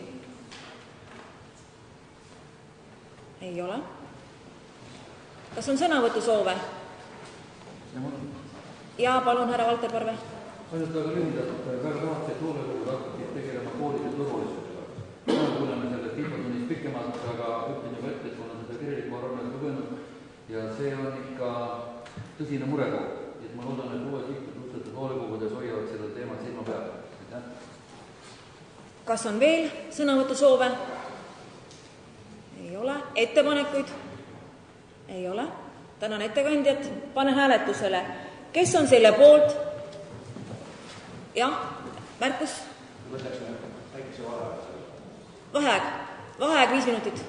[SPEAKER 1] Ei ole. Kas on sõnavõtusoove? Ja palun, härra Valter Parve.
[SPEAKER 3] Ainult väga lühidalt, väga tahaks, et hoolekogu hakkaksid tegelema koolide turvalisusega. Kuuleme sellest infotunnis pikemalt, aga ütlen juba ette, et kuna seda kirjalikku arvamist lugenud ja see on ikka tõsine murekoht. Et ma loodan, et uued liikmed hoolekogudes hoiavad seda teemat silma peal.
[SPEAKER 1] Kas on veel sõnavõtusoove? Ei ole. Ettepanekuid? Ei ole. Tänan ettekandjat. Panen hääletusele. Kes on selle poolt? Jah, märkus? Vaheaeg 5 minutit.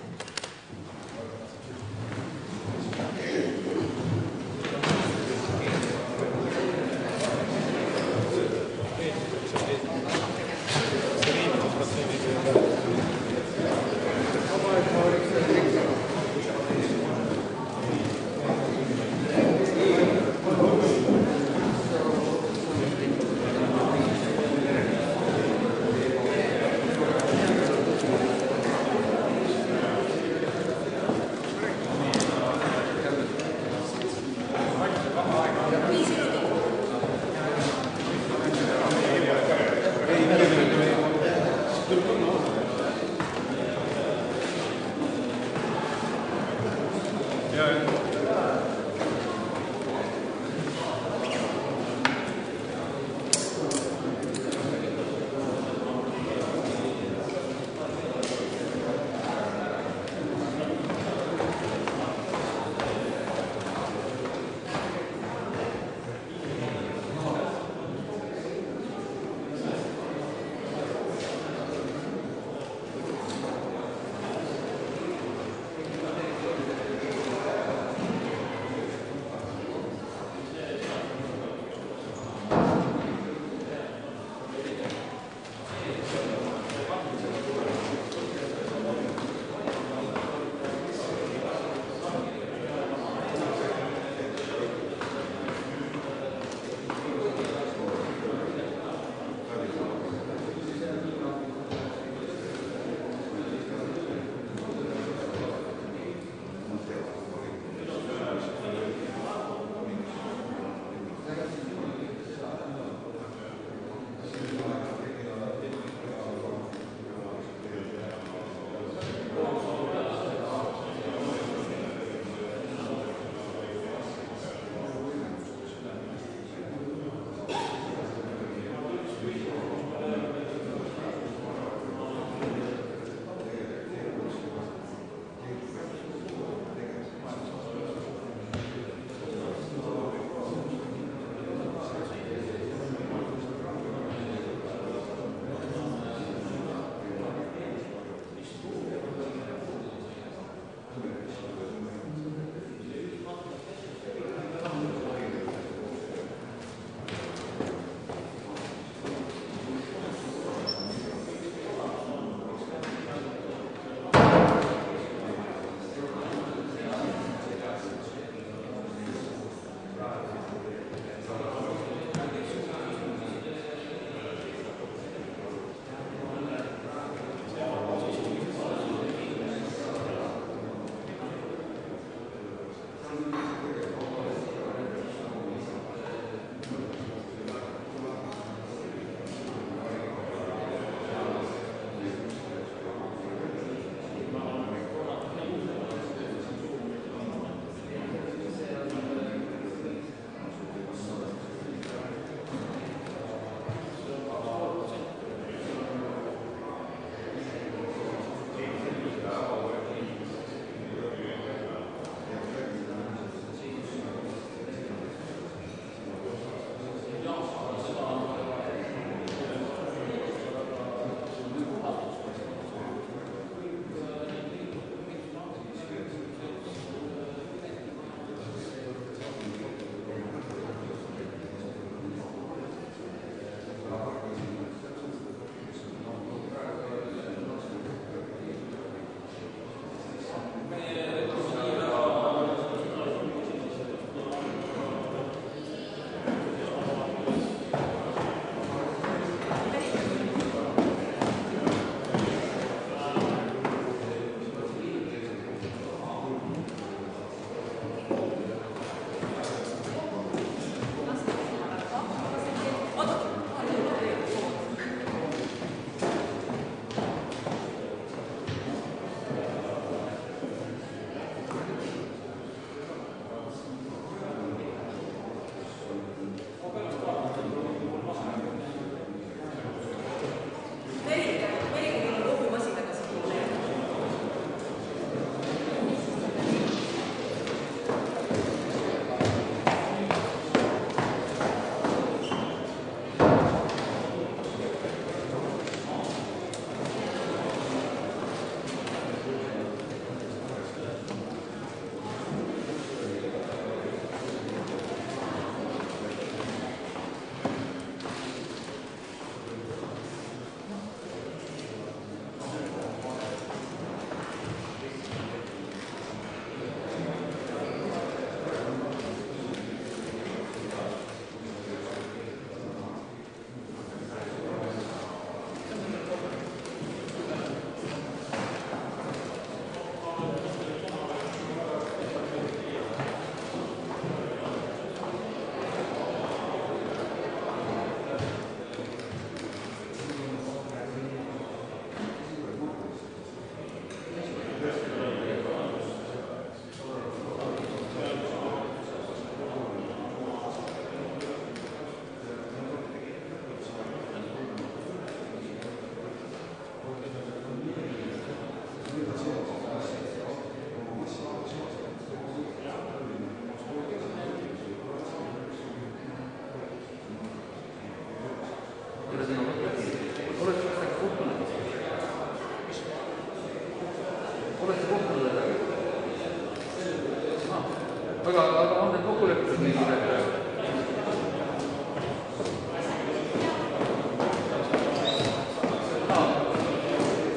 [SPEAKER 3] omavahel kokku lepitud mingid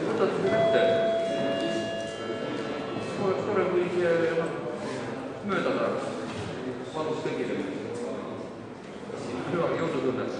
[SPEAKER 3] võtad seda ette. Oleks tore, kui mööda saaks. Valus kõigile. Hüva, jõudutunnet.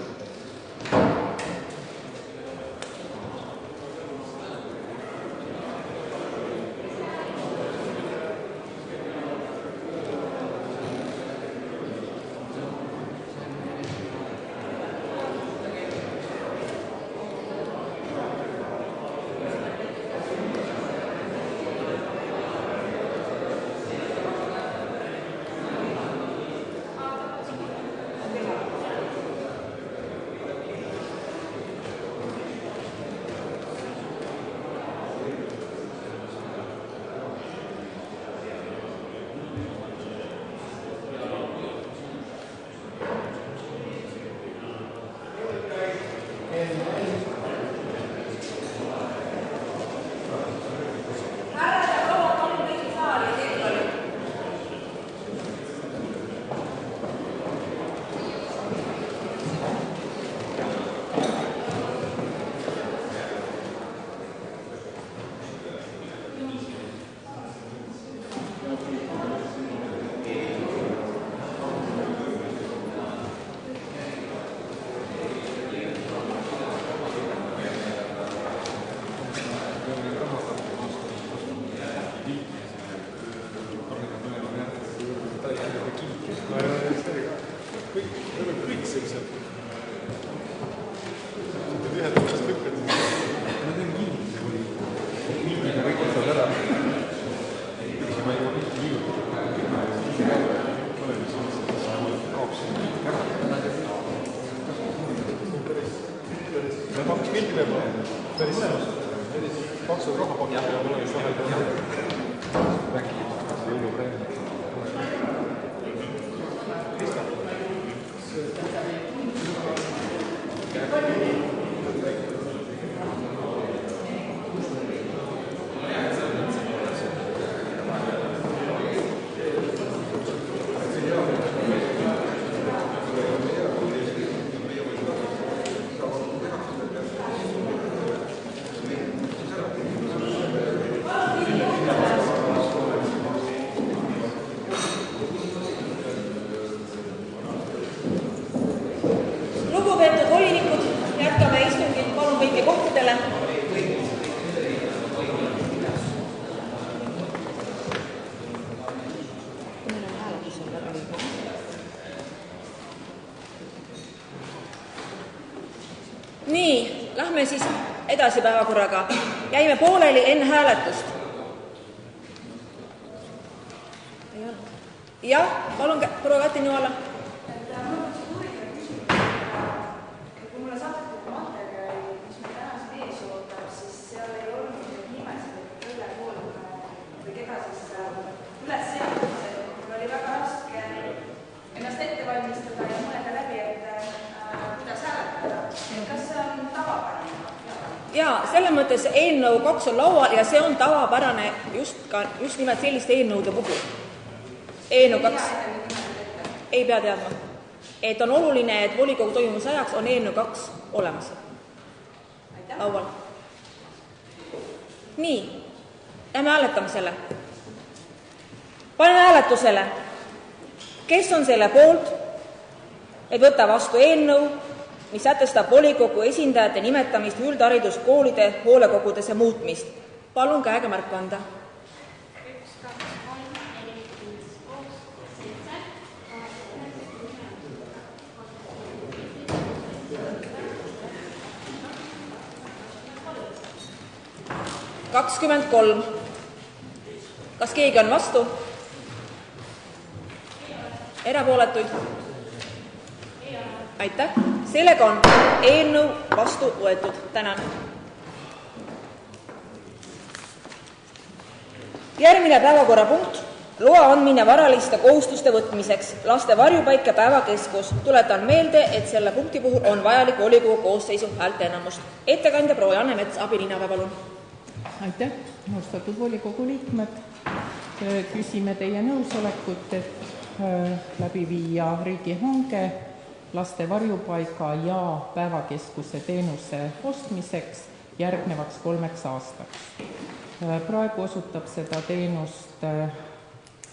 [SPEAKER 1] Nii, lähme siis edasi päevakorraga. Jäime pooleli enne hääletust. Jah, palun proua Kati Nüala.
[SPEAKER 16] Kui mulle saadeti materjali, mis me täna siin ees ootab, siis seal ei olnud neid nimesid, et üle pool või keda siis üles seatakse. Mul oli väga raske ennast ette valmistada ja mõelda läbi, et kuidas hääletada. Kas see on tavapärane?
[SPEAKER 1] Jaa, selle mõttes eelnõu 2 on laual ja see on tavapärane just nimelt selliste eelnõude puhul. Eelnõu 2. Ei pea teadma. Et on oluline, et volikogu toimumise ajaks on eelnõu 2 olemas. Laual. Nii, lähme hääletamisele. Panen hääletusele. Kes on selle poolt, et võtta vastu eelnõu, mis sätestab volikogu esindajate nimetamist üldhariduskoolide hoolekogudesse muutmist? Palun käega märku anda. 23. Kas keegi on vastu? Erapooletuid? Aitäh. Sellega on eelnõu vastu võetud. Tänan. Järgmine päevakorrapunkt. Loa andmine varaliste kohustuste võtmiseks. Laste varjupaik ja päevakeskus. Tuletan meelde, et selle punkti puhul on vajalik volikogu koosseisu häälteenamust. Ettekandja proua Janne Mets, abilinnapea, palun.
[SPEAKER 17] Aitäh, austatud volikogu liikmed. Küsime teie nõusolekut, et läbi viia riigihange laste varjupaiga ja päevakeskuse teenuse ostmiseks järgnevaks 3 aastaks. Praegu osutab seda teenust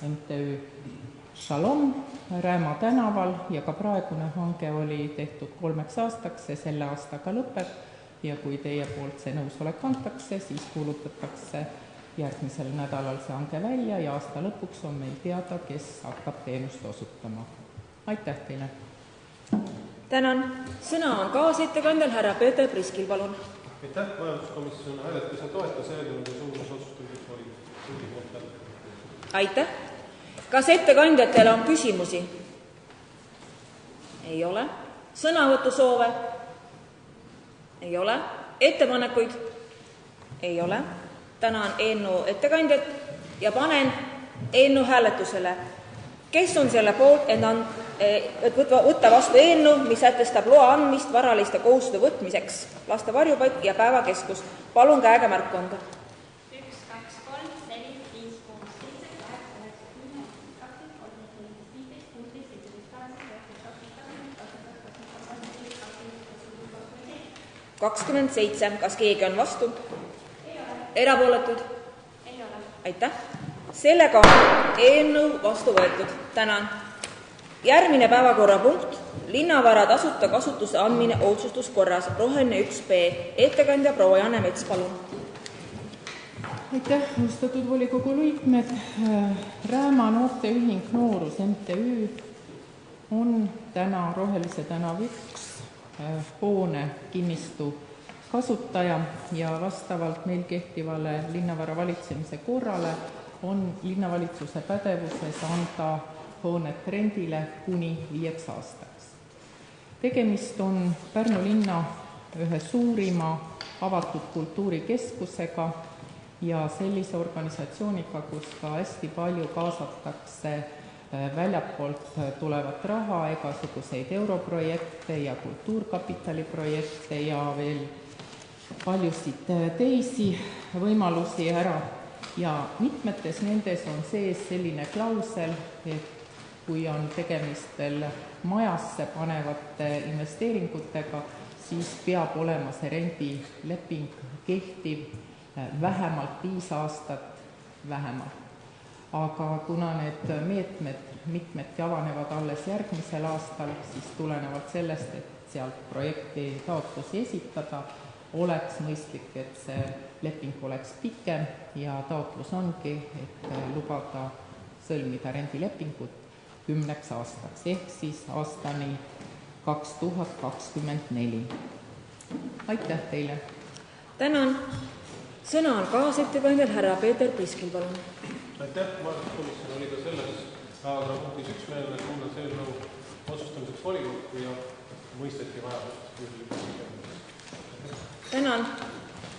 [SPEAKER 17] MTÜ Shalom Rääma tänaval ja ka praegune hange oli tehtud 3 aastaks, see selle aastaga lõpeb ja kui teie poolt see nõusolek antakse, siis kuulutatakse järgmisel nädalal see hange välja ja aasta lõpuks on meil teada, kes hakkab teenust osutama. Aitäh teile!
[SPEAKER 1] Tänan! Sõna on kaasettekandjal härra Peeter Priskil, palun!
[SPEAKER 7] Aitäh! Majanduskomisjon hääletas ja toetas eelnõu ja suunas otsustamiseks oli kõigi poolt hääletada.
[SPEAKER 1] Aitäh! Kas ettekandjatele on küsimusi? Ei ole. Sõnavõtusoove? Ei ole. Ettepanekuid? Ei ole. Tänan eelnõu ettekandjat ja panen eelnõu hääletusele. Kes on selle poolt, et võtta vastu eelnõu, mis sätestab loa andmist varaliste kohustuste võtmiseks, laste varjupaik ja päevakeskus? Palun käega märku anda.
[SPEAKER 13] 1, 2, 3, 4, 5, 6, 7, 8, 9, 10, 11, 12, 13, 14, 15, 16, 17, 18,
[SPEAKER 1] 27. Kas keegi on vastu?
[SPEAKER 13] Ei ole.
[SPEAKER 1] Erapooletud?
[SPEAKER 13] Ei ole.
[SPEAKER 1] Aitäh! Sellega on eelnõu vastu võetud. Tänan! Järgmine päevakorrapunkt, linnavara tasuta kasutuse andmine otsustuskorras, roheline 1B. Ettekandja proua Janne Mets, palun!
[SPEAKER 17] Aitäh, austatud volikogu liikmed! Rääma noorteühing Noorus MTÜ on täna Rohelise tänav 1 hoone kinnistu kasutaja ja vastavalt meil kehtivale linnavara valitsemise korrale on linnavalitsuse pädevuses anda hoonet rendile kuni 5 aastaks. Tegemist on Pärnu linna ühe suurima avatud kultuurikeskusega ja sellise organisatsiooniga, kus ka hästi palju kaasatakse väljapoolt tulevat raha, igasuguseid europrojekte ja kultuurkapitali projekte ja veel paljusid teisi võimalusi ära. Ja mitmetes nendes on sees selline klausel, et kui on tegemist veel majasse panevate investeeringutega, siis peab olema see rendileping kehtiv vähemalt 5 aastat vähemalt. Aga kuna need meetmed mitmeti avanevad alles järgmisel aastal, siis tulenevalt sellest, et sealt projekti taotlusi esitada, oleks mõistlik, et see leping oleks pikem ja taotlus ongi, et lubada sõlmida rendilepingut 10 aastaks, ehk siis aastani 2024. Aitäh teile!
[SPEAKER 1] Tänan! Sõna on kaasettekandjal härra Peeter Priskil, palun!
[SPEAKER 7] Aitäh! Majanduskomisjon oli ka selles päevakorrapunktis üksmeelne, et kuulas eelnõu otsustamiseks volikokku ja mõisteti vajadust.
[SPEAKER 1] Tänan!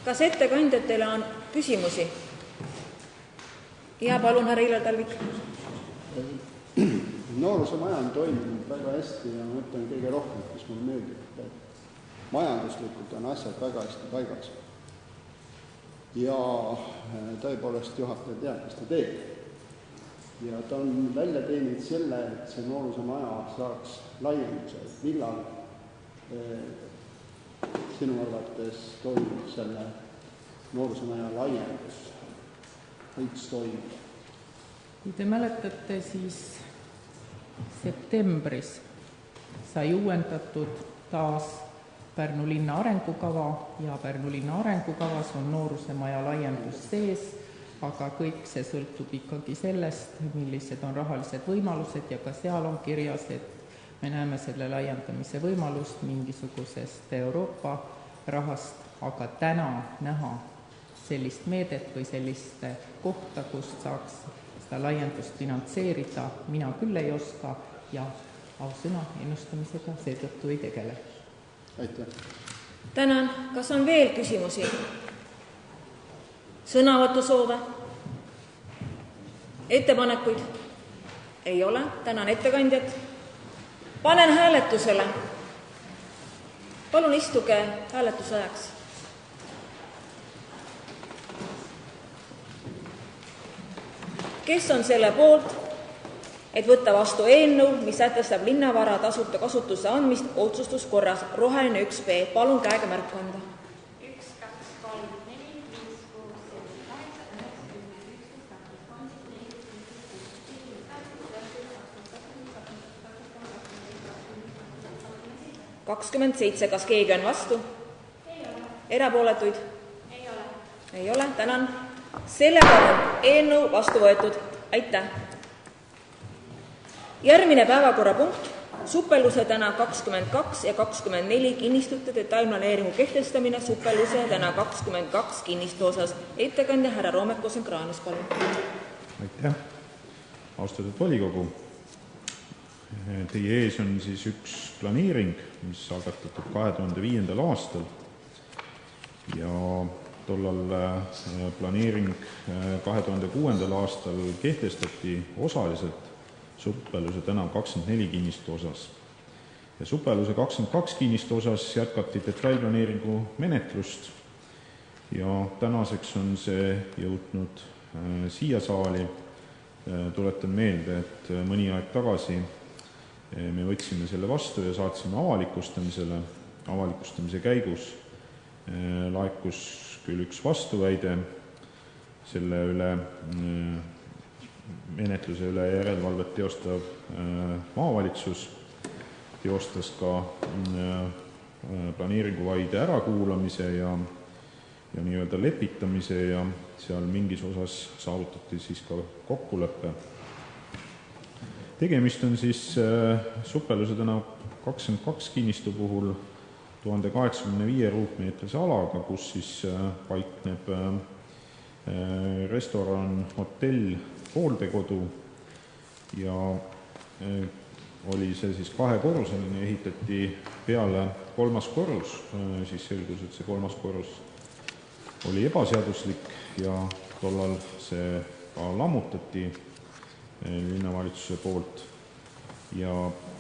[SPEAKER 1] Kas ettekandjatele on küsimusi? Ja palun, härra Illar Talvik.
[SPEAKER 2] Nooruse maja on toiminud väga hästi ja ma ütlen kõige rohkem, mis mulle meeldib, et majanduslikult on asjad väga hästi paigas. Ja tõepoolest juhataja teab, mis ta teeb. Ja ta on välja teeninud selle, et see nooruse maja saaks laienduse, et millal sinu arvates toimub selle nooruse maja laiendus, võiks toimuda?
[SPEAKER 17] Kui te mäletate, siis septembris sai uuendatud taas Pärnu linna arengukava ja Pärnu linna arengukavas on nooruse maja laiendus sees, aga kõik see sõltub ikkagi sellest, millised on rahalised võimalused ja ka seal on kirjas, et me näeme selle laiendamise võimalust mingisugusest Euroopa rahast, aga täna näha sellist meedet või sellist kohta, kust saaks seda laiendust finantseerida, mina küll ei oska ja ausõna ennustamisega seetõttu ei tegele.
[SPEAKER 2] Aitäh!
[SPEAKER 1] Tänan! Kas on veel küsimusi? Sõnavõtusoove? Ettepanekuid? Ei ole. Tänan ettekandjat. Panen hääletusele. Palun istuge hääletuse ajaks. Kes on selle poolt, et võtta vastu eelnõu, mis sätestab linnavara tasuta kasutusse andmist otsustuskorras. Roheline 1B. Palun käega märku anda.
[SPEAKER 13] 1, 2, 3, 4, 5, 6, 7, 8, 9, 10, 11, 12, 13, 14, 15, 16, 17, 18, 19, 20, 21, 22, 23, 24, 25, 26, 27. Kas keegi on vastu? Erapooletuid? Ei ole. Tänan. Sellega on eelnõu vastu võetud. Aitäh. Järgmine päevakorrapunkt. Supelluse täna 22 ja 24 kinnistute detailplaneeringu kehtestamine supelluse täna 22 kinnistu osas. Ettekandja härra Roomek-Kosenkraanis, palun.
[SPEAKER 9] Aitäh. Austatud volikogu, teie ees on siis üks planeering, mis algatatud 2005. aastal ja tollal planeering 2006. aastal kehtestati osaliselt Supelluse tänav 24 kinnistu osas. Ja Supelluse 22 kinnistu osas jätkati detailplaneeringu menetlust ja tänaseks on see jõudnud siia saali. Tuletan meelde, et mõni aeg tagasi me võtsime selle vastu ja saatsime avalikustamisele. Avalikustamise käigus laekus küll üks vastuväide selle üle, menetluse üle järelevalvet teostav maavalitsus teostas ka planeeringuvaide ärakuulamise ja nii-öelda lepitamise ja seal mingis osas saavutati siis ka kokkulepe. Tegemist on siis Supelluse tänav 22 kinnistu puhul 1085 ruutmeetrise alaga, kus siis paikneb restoran, hotell, hooldekodu ja oli see siis kahekorruseline, ehitati peale kolmas korrus, siis selgus, et see kolmas korrus oli ebaseaduslik ja tollal see ka lammutati linnavalitsuse poolt ja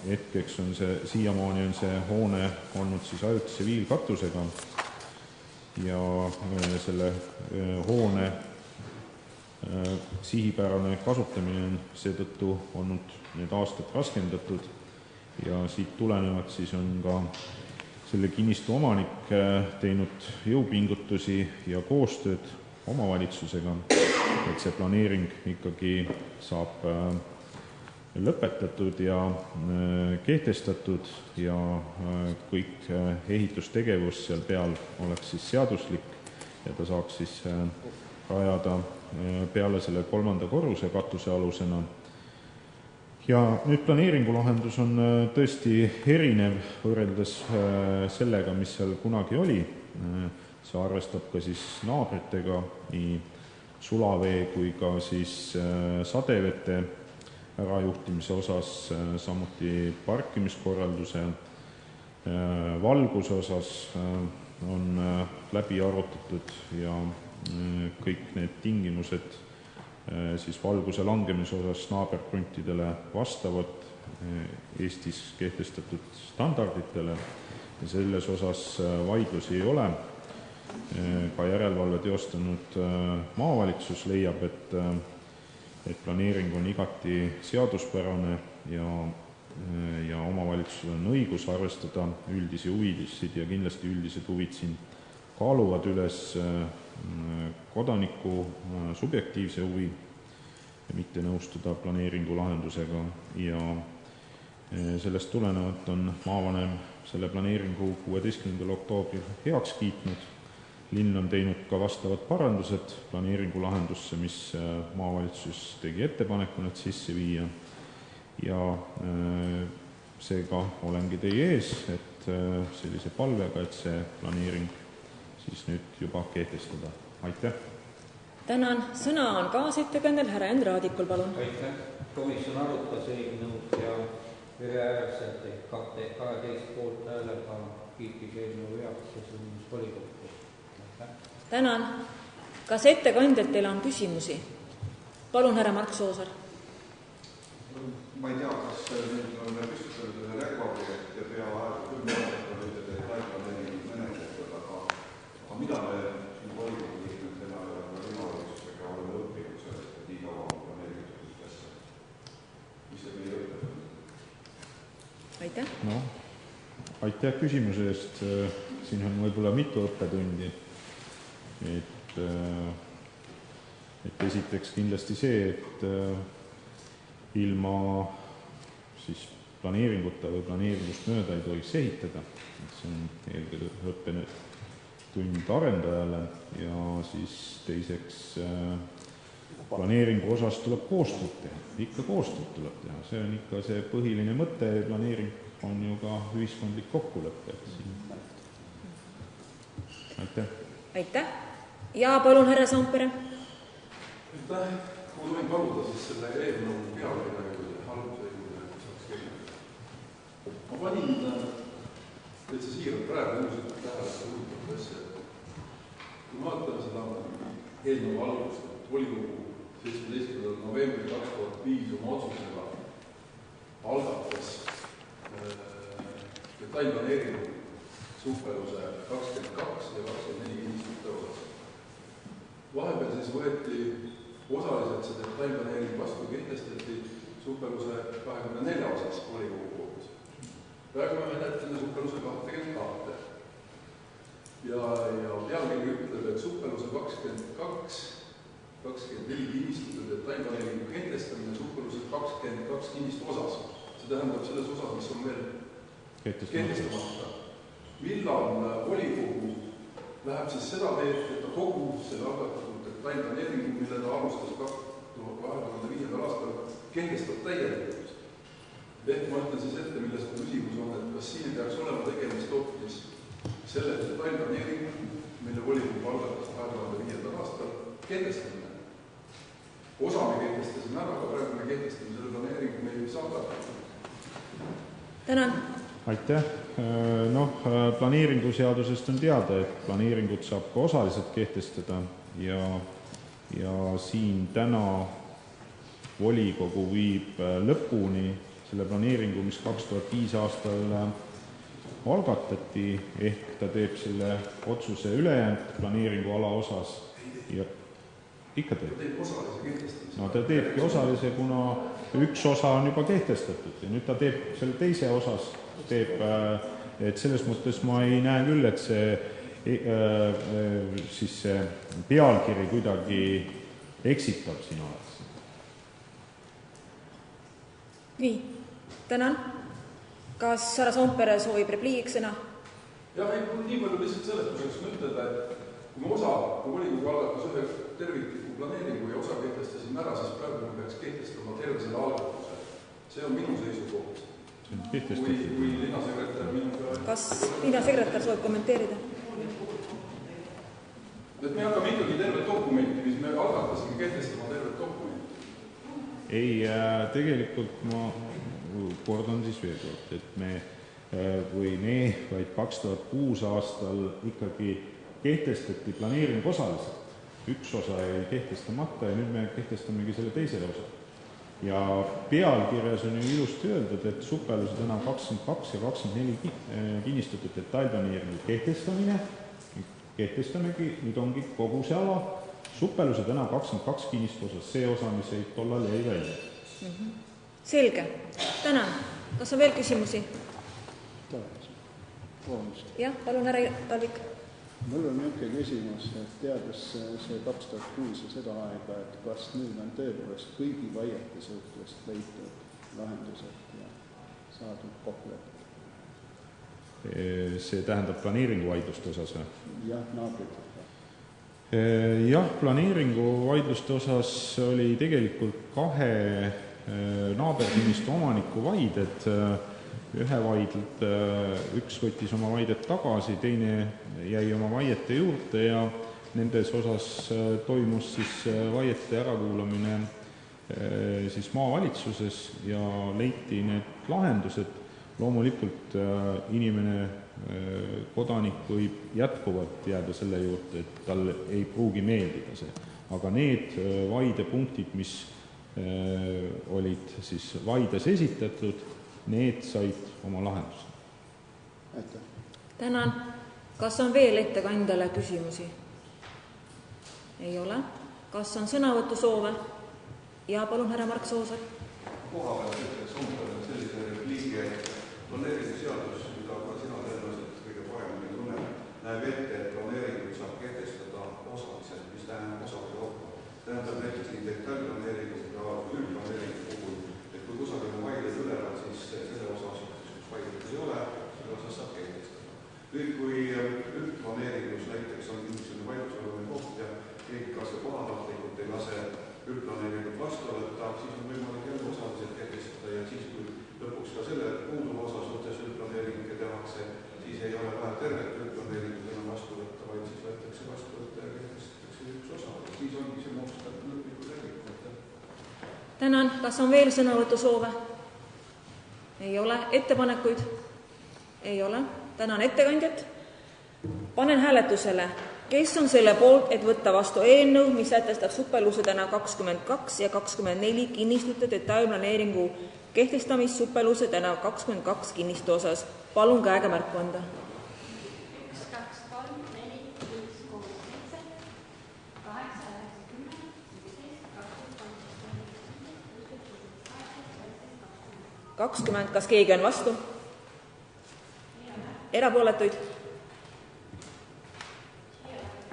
[SPEAKER 9] hetkeks on see, siiamaani on see hoone olnud siis ajutise viilkatusega ja selle hoone sihipärane kasutamine on seetõttu olnud need aastad raskendatud ja siit tulenevalt siis on ka selle kinnistu omanik teinud jõupingutusi ja koostööd omavalitsusega, et see planeering ikkagi saab lõpetatud ja kehtestatud ja kõik ehitustegevus seal peal oleks siis seaduslik ja ta saaks siis rajada peale selle kolmanda korruse katusealusena. Ja nüüd planeeringulahendus on tõesti erinev võrreldes sellega, mis seal kunagi oli. See arvestab ka siis naabritega nii sulavee kui ka siis sadevete ärajuhtimise osas, samuti parkimiskorralduse, valguse osas on läbi arvutatud ja kõik need tingimused siis valguse langemise osas naaberkruntidele vastavad Eestis kehtestatud standarditele ja selles osas vaidlusi ei ole. Ka järelevalve teostanud maavalitsus leiab, et planeering on igati seaduspärane ja omavalitsusel on õigus arvestada üldisi huvisid ja kindlasti üldised huvid siin kaaluvad üles kodaniku subjektiivse huvi ja mitte nõustuda planeeringu lahendusega ja sellest tulenevalt on maavanem selle planeeringu 16. oktoobril heaks kiitnud. Linn on teinud ka vastavad parandused planeeringu lahendusse, mis maavalitsus tegi ettepaneku need sisse viia ja seega olengi teie ees, et sellise palvega, et see planeering siis nüüd juba kehtestada. Aitäh!
[SPEAKER 1] Tänan. Sõna on kaasettekandel härra Enn Raadikul, palun.
[SPEAKER 5] Aitäh! Komisjon arutas eelnõud ja ühehäälselt 12 poolt häälega kiitis eelnõu heaks ja suunis volikokku.
[SPEAKER 1] Tänan. Kas ettekandjatel on küsimusi? Palun, härra Mark Soosaar.
[SPEAKER 15] Ma ei tea, kas nüüd on püstitatud selle rekordi, et peaaegu 10 aastat oli see detailplaneering menetletud, aga mida me siin volikogu liikmetena ja linnavalitsusega oleme õppinud sellest, et nii kaua on planeeritud asja? Mis see
[SPEAKER 1] aitäh.
[SPEAKER 9] Noh, aitäh küsimuse eest. Siin on võib-olla mitu õppetundi. Et esiteks kindlasti see, et ilma siis planeeringuta või planeeringust mööda ei tohiks ehitada. See on eelkõige õppetund arendajale ja siis teiseks planeeringu osas tuleb koostööd teha. Ikka koostööd tuleb teha. See on ikka see põhiline mõte. Planeering on ju ka ühiskondlik kokkulepe. Aitäh.
[SPEAKER 1] Aitäh. Ja palun, härra Soompere.
[SPEAKER 14] Aitäh. Ma tohin paluda siis selle eelnõu pealkirja alguse juurde, saaks kirjutada. Ma panin täitsa siiralt praegu ilmselt tähele seda huvitavat asja. Kui me vaatame seda eelnõu algust, et volikogu 17. novembri 2005 oma otsusega algatas detailplaneeringu Supeluse 22 ja 24 kinnistute osas. Vahepeal siis võeti osaliselt see detailplaneering vastu kehtestati Supeluse 24 osas volikogu poolt. Praegu me menetleme Supeluse 22. Ja pealkiri ütleb, et Supeluse 24 kinnistute detailplaneeringu kehtestamine Supeluse 22 kinnistu osas. See tähendab selles osas, mis on veel kehtestamata. Millal volikogu läheb siis seda teed, et ta kogu selle algatatud detailplaneeringu, mille ta alustas 2005. aastal, kehtestab täielikult. Ehk ma ütlen siis ette, milles küsimus on, et kas siin peaks olema tegemist hoopis selle detailplaneeringu, mille volikogu algatas 2005. aastal, kehtestamine. Osa me kehtestasime ära, aga praegu me kehtestame selle planeeringu, me ei saa algatada.
[SPEAKER 1] Tänan.
[SPEAKER 9] Aitäh. Planeeringuseadusest on teada, et planeeringut saab ka osaliselt kehtestada ja siin täna volikogu viib lõpuni selle planeeringu, mis 2005 aastal algatati, ehk ta teeb selle otsuse ülejäänud planeeringuala osas ja ikka teeb. No ta teebki osalise, kuna üks osa on juba kehtestatud ja nüüd ta teeb selle teise osas, et selles mõttes ma ei näe küll, et see pealkiri kuidagi eksitab siin oleks.
[SPEAKER 1] Nii, tänan. Kas härra Soompere soovib repliigiks sõna?
[SPEAKER 14] Jah, nii palju lihtsalt seletuseks mõtleda, et kui me volikogu algatas ühe tervikliku planeeringu ja osa kehtestasime ära, siis praegu me peaks kehtestama terve selle algatuse. See on minu seisukoht. Kui linnasekretär minuga...
[SPEAKER 1] Kas linnasekretär soovib kommenteerida?
[SPEAKER 14] Et me hakkame ikkagi tervet dokumenti, mis me algatasime, kehtestama tervet dokumenti.
[SPEAKER 9] Ei, tegelikult ma kordan siis veel kord, et vaid 2006 aastal ikkagi kehtestati planeering osaliselt. Üks osa jäi kehtestamata ja nüüd me kehtestamegi selle teisele osa. Ja pealkirjas on ju ilusti öeldud, et Supeluse tänav 22 ja 24 kinnistute detailplaneeringu kehtestamegi, nüüd ongi kogu see ala Supeluse tänav 22 kinnistu osas, see osa, mis ei tollal jäi välja.
[SPEAKER 1] Selge. Tänan. Kas on veel küsimusi? Jah, palun, härra Talvik.
[SPEAKER 2] Mul on niisugune küsimus, et teades see 2006 ja seda aega, et kas nüüd on tõepoolest kõigi vaiete suhtes leitud lahendused ja saadud kokkulepped?
[SPEAKER 9] See tähendab planeeringuvaidluste osas või?
[SPEAKER 2] Jah, naabritega.
[SPEAKER 9] Jah, planeeringuvaidluste osas oli tegelikult kahe naaberkinnistu omaniku vaided. Ühe vaidelt, üks võttis oma vaidet tagasi, teine jäi oma vaiete juurde ja nendes osas toimus siis vaiete ärakuulamine siis maavalitsuses ja leiti need lahendused. Loomulikult inimene, kodanik võib jätkuvalt jääda selle juurde, et tal ei pruugi meeldida see. Aga need vaidepunktid, mis olid siis vaides esitatud, need said oma lahenduse.
[SPEAKER 2] Aitäh.
[SPEAKER 1] Tänan. Kas on veel ettekandjale küsimusi? Ei ole. Kas on sõnavõtusoove? Ja palun, härra Mark Soosaar.
[SPEAKER 15] Kohapeal ütleks sellise repliigi, et kui üldplaneeringus näiteks on mingisugune vaidlusalune koht ja keegi kas pahatahtlikult ei lase üldplaneeringut vastu võtta, siis on võimalik jälle osaliselt kehtestada ja siis, kui lõpuks ka selle puuduva osa suhtes üldplaneeringuga tehakse, siis ei ole vaja tervet üldplaneeringut enam vastu võtta, vaid siis võetakse vastu võtta ja kehtestatakse üks osa. Siis ongi see moodustatud lõpliku terviku.
[SPEAKER 1] Tänan. Kas on veel sõnavõtusoove? Ei ole. Ettepanekuid? Ei ole. Tänan ettekandjat. Panen hääletusele. Kes on selle poolt, et võtta vastu eelnõu, mis sätestab suppelusedena 22 ja 24 kinnistute detailplaneeringu kehtestamist suppelusedena 22 kinnistu osas? Palun käega märku anda.
[SPEAKER 13] 1, 2, 3, 4, 5, 6, 7, 8, 9, 10, 11, 12,
[SPEAKER 1] 20. Kas keegi on vastu? Erapooletuid?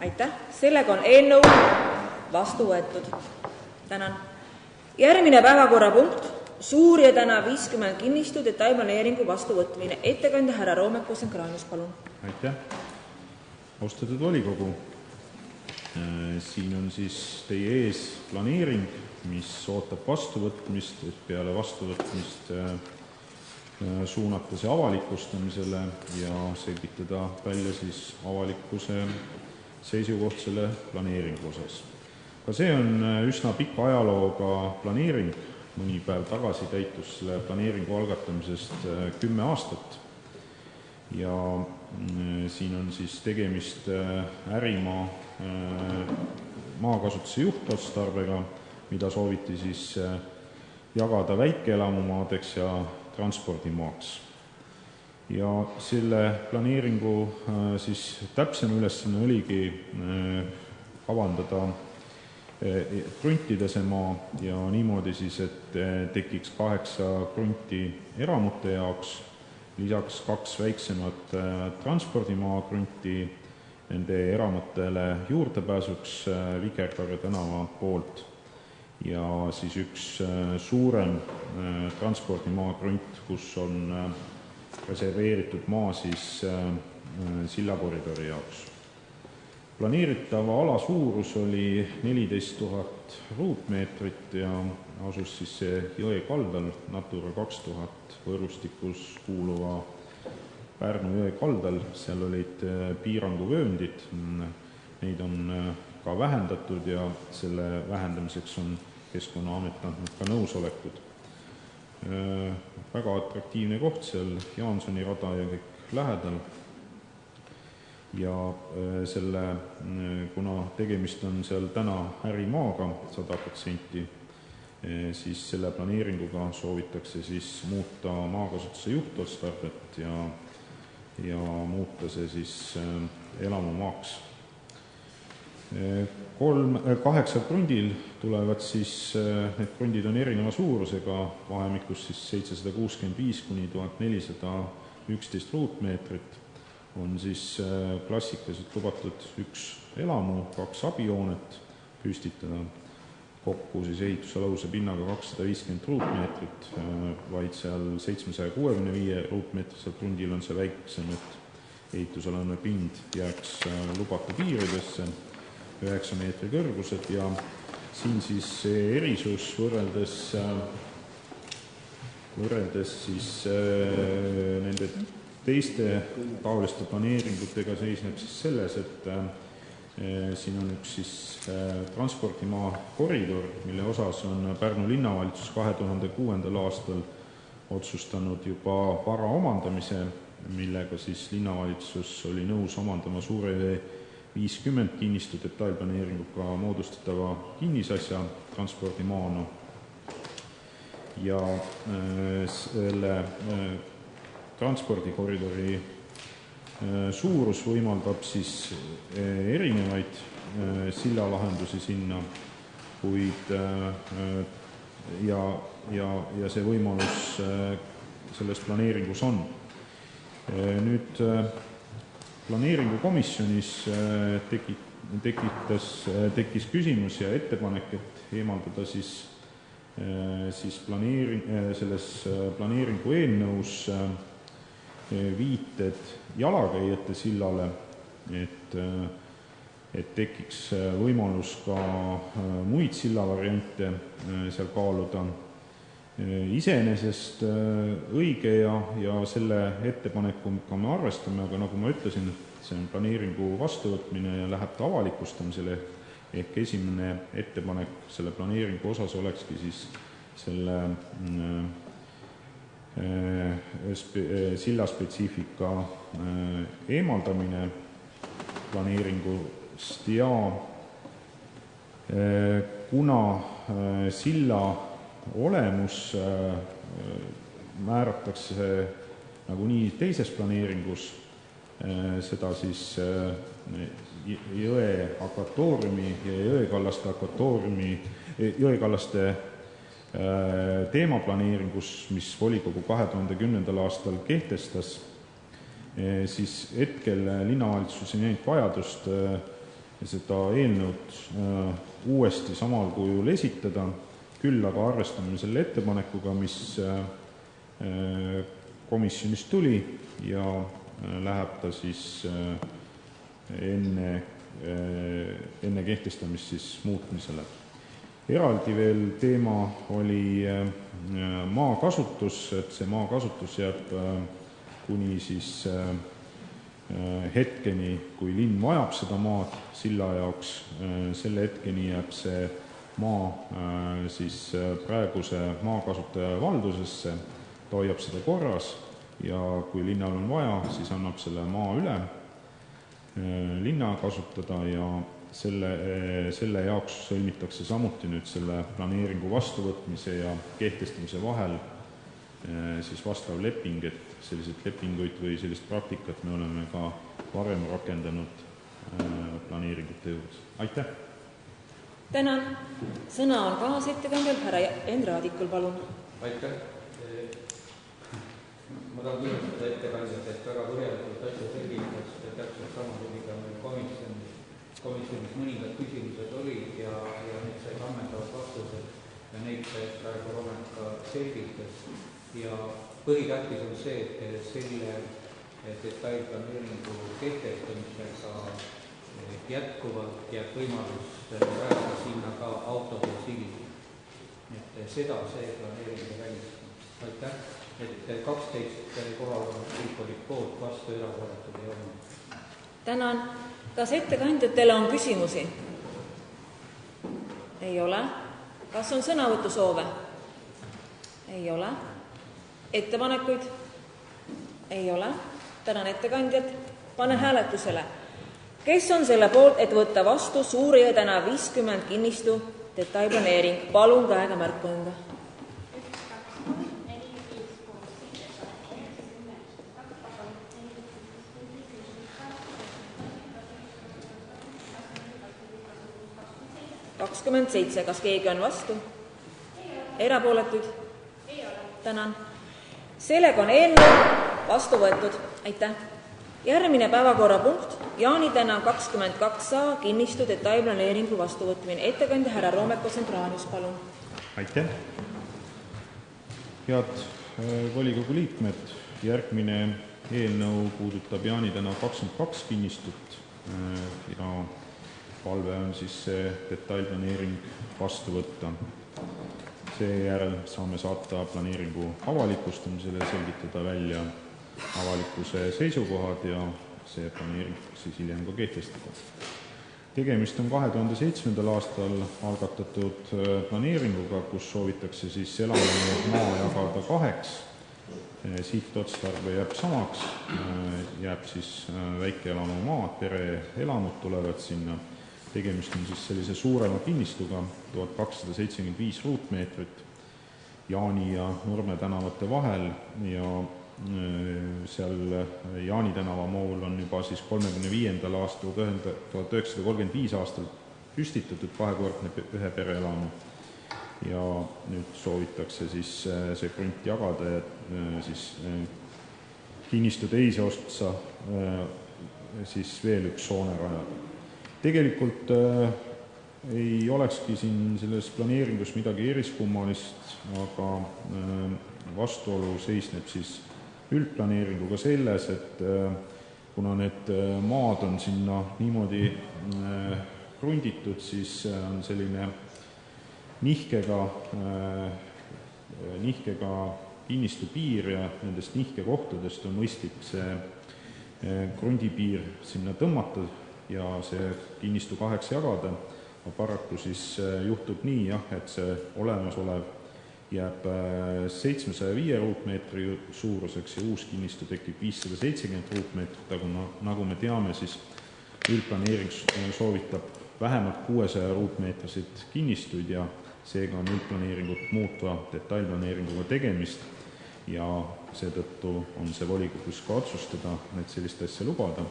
[SPEAKER 1] Aitäh. Sellega on eelnõu vastu võetud. Tänan. Järgmine päevakorrapunkt, Suurjedana 50 kinnistu detailplaneeringu vastuvõtmine. Ettekandja härra Roomek-Kosenkraanus, palun.
[SPEAKER 9] Aitäh. Austatud volikogu, siin on siis teie ees planeering, mis ootab vastuvõtmist, et peale vastuvõtmist suunata see avalikustamisele ja selgitada välja siis avalikkuse seisukoht selle planeeringu osas. Ka see on üsna pika ajalooga planeering, mõni päev tagasi täitus selle planeeringu algatamisest 10 aastat ja siin on siis tegemist ärimaa maakasutuse juhtotstarbega, mida sooviti siis jagada väikeelamumaadeks ja transpordimaaks. Ja selle planeeringu siis täpsem ülesanne oligi kavandada kruntida see maa ja niimoodi siis, et tekiks 8 krunti eramute jaoks, lisaks 2 väiksemat transpordimaa krunti nende eramutele juurdepääsuks Vikerkaare tänava poolt ja siis üks suurem transpordimaa krunt, kus on reserveeritud maa siis sillakoridori jaoks. Planeeritava ala suurus oli 14 000 ruutmeetrit ja asus siis see jõe kaldal Natura 2000 võrgustikus kuuluva Pärnu jõe kaldal. Seal olid piiranguvööndid, neid on ka vähendatud ja selle vähendamiseks on Keskkonnaamet andnud ka nõusolekud. Väga atraktiivne koht seal, Jaansoni rada ja kõik lähedal. Ja selle, kuna tegemist on seal täna ärimaaga 100%, siis selle planeeringuga soovitakse siis muuta maakasutuse juhtotstarbet ja muuta see siis elamumaaks. 8 krundil tulevad siis, need krundid on erineva suurusega, vahemikus siis 765 kuni 1411 ruutmeetrit, on siis klassikaliselt lubatud 1 elamu, 2 abihoonet püstitada, kokku siis ehitusaluse pinnaga 250 ruutmeetrit, vaid seal 765 ruutmeetrisel krundil on see väiksem, et ehitusalune pind jääks lubatud piiridesse, 9 meetri kõrgused ja siin siis erisus võrreldes siis nende teiste taoliste planeeringutega seisneb siis selles, et siin on üks siis transpordimaa koridor, mille osas on Pärnu linnavalitsus 2006. aastal otsustanud juba vara omandamise, millega siis linnavalitsus oli nõus omandama Suure 50 kinnistu detailplaneeringuga moodustatava kinnisasja transpordimaana ja selle transpordikoridori suurus võimaldab siis erinevaid sillalahendusi sinna, kuid ja see võimalus selles planeeringus on. Nüüd planeeringukomisjonis tekkis küsimus ja ettepanek, et eemaldada siis selles planeeringu eelnõus viited jalakäijate sillale, et tekiks võimalus ka muid sillavariante seal kaaluda. Iseenesest õige ja selle ettepanekuga me arvestame, aga nagu ma ütlesin, see on planeeringu vastuvõtmine ja läheb ta avalikustamisele, ehk esimene ettepanek selle planeeringu osas olekski siis selle sillaspetsiifika eemaldamine planeeringust ja kuna silla olemus määratakse nagunii teises planeeringus, seda siis jõe akvatooriumi ja jõekallaste teemaplaneeringus, mis volikogu 2010. aastal kehtestas, siis hetkel linnavalitsus ei näinud vajadust seda eelnõud uuesti samal kujul esitada, küll aga arvestame selle ettepanekuga, mis komisjonist tuli ja läheb ta siis enne kehtestamist siis muutmisele. Eraldi veel teema oli maakasutus, et see maakasutus jääb kuni siis hetkeni, kui linn vajab seda maad silla jaoks, selle hetkeni jääb see maa siis praeguse maakasutaja valdusesse, ta hoiab seda korras ja kui linnal on vaja, siis annab selle maa üle linna kasutada ja selle jaoks sõlmitakse samuti nüüd selle planeeringu vastuvõtmise ja kehtestamise vahel siis vastav leping, et selliseid lepinguid või sellist praktikat me oleme ka varem rakendanud planeeringute juures. Aitäh!
[SPEAKER 8] Tänan! Sõna on kaasettekandjal härra Enn Raadikul, palun.
[SPEAKER 5] Aitäh! Ma tahan külastada ettekandjat, et väga põhjalikult asja selgitas ja täpselt samasugune ka meil komisjonis mõningad küsimused olid ja need said ammendavad vastused ja neid praegu Romet ka selgitas. Ja põhitähtis on see, et selle detailplaneeringu kehtestamisega jätkuvalt jääb võimalus rajada sinna ka autode sild. Et seda see planeering ei välista. Aitäh! Et 12 kohal kõik olid poolt, vastu erapooletud ei olnud.
[SPEAKER 8] Tänan! Kas ettekandjatele on küsimusi? Ei ole. Kas on sõnavõtusoove? Ei ole. Ettepanekuid? Ei ole. Tänan ettekandjat. Panen hääletusele. Kes on selle poolt, et võtta vastu Suur-Jõe tänav 50 kinnistu detailplaneering? Palun käega märku anda. 27. Kas keegi on vastu? Erapooletuid? Tänan. Sellega on eelnõu vastu võetud. Aitäh. Järgmine päevakorrapunkt. Jaani tänav 22a kinnistu detailplaneeringu vastuvõtmine. Ettekandja härra Roomeko Tsentraanius, palun.
[SPEAKER 9] Aitäh. Head volikogu liikmed, järgmine eelnõu puudutab Jaani tänav 22 kinnistut ja palve on siis see detailplaneering vastu võtta. Seejärel saame saata planeeringu avalikustamisele ja selgitada välja avalikkuse seisukohad ja see planeering siis hiljem ka kehtestada. Tegemist on 2007. aastal algatatud planeeringuga, kus soovitakse siis elamunud maa jagada kaheks. Sihtotstarve jääb samaks, jääb siis väikeelamu maad, pereelamud tulevad sinna. Tegemist on siis sellise suurema kinnistuga, 1275 ruutmeetrit Jaani ja Nurme tänavate vahel ja seal Jaani tänava mool on juba siis 35. aastal, 1935 aastal püstitatud kahekordne ühe pereelamu ja nüüd soovitakse siis see krunt jagada ja siis kinnistu teise otsa siis veel üks hoone rajada. Tegelikult ei olekski siin selles planeeringus midagi eriskummalist, aga vastuolu seisneb siis üldplaneeringuga selles, et kuna need maad on sinna niimoodi krunditud, siis on selline nihkega kinnistu piir ja nendest nihkekohtadest on mõistlik see krundipiir sinna tõmmata ja see kinnistu 2 jagada. Paraku siis juhtub nii, et see olemasolev jääb 705 ruutmeetri suuruseks ja uus kinnistu tekib 570 ruutmeetrit, aga nagu me teame, siis üldplaneering soovitab vähemalt 600 ruutmeetriseid kinnistuid ja seega on üldplaneeringut muutva detailplaneeringuga tegemist ja seetõttu on see volikogus ka otsustada, et sellist asja lubada.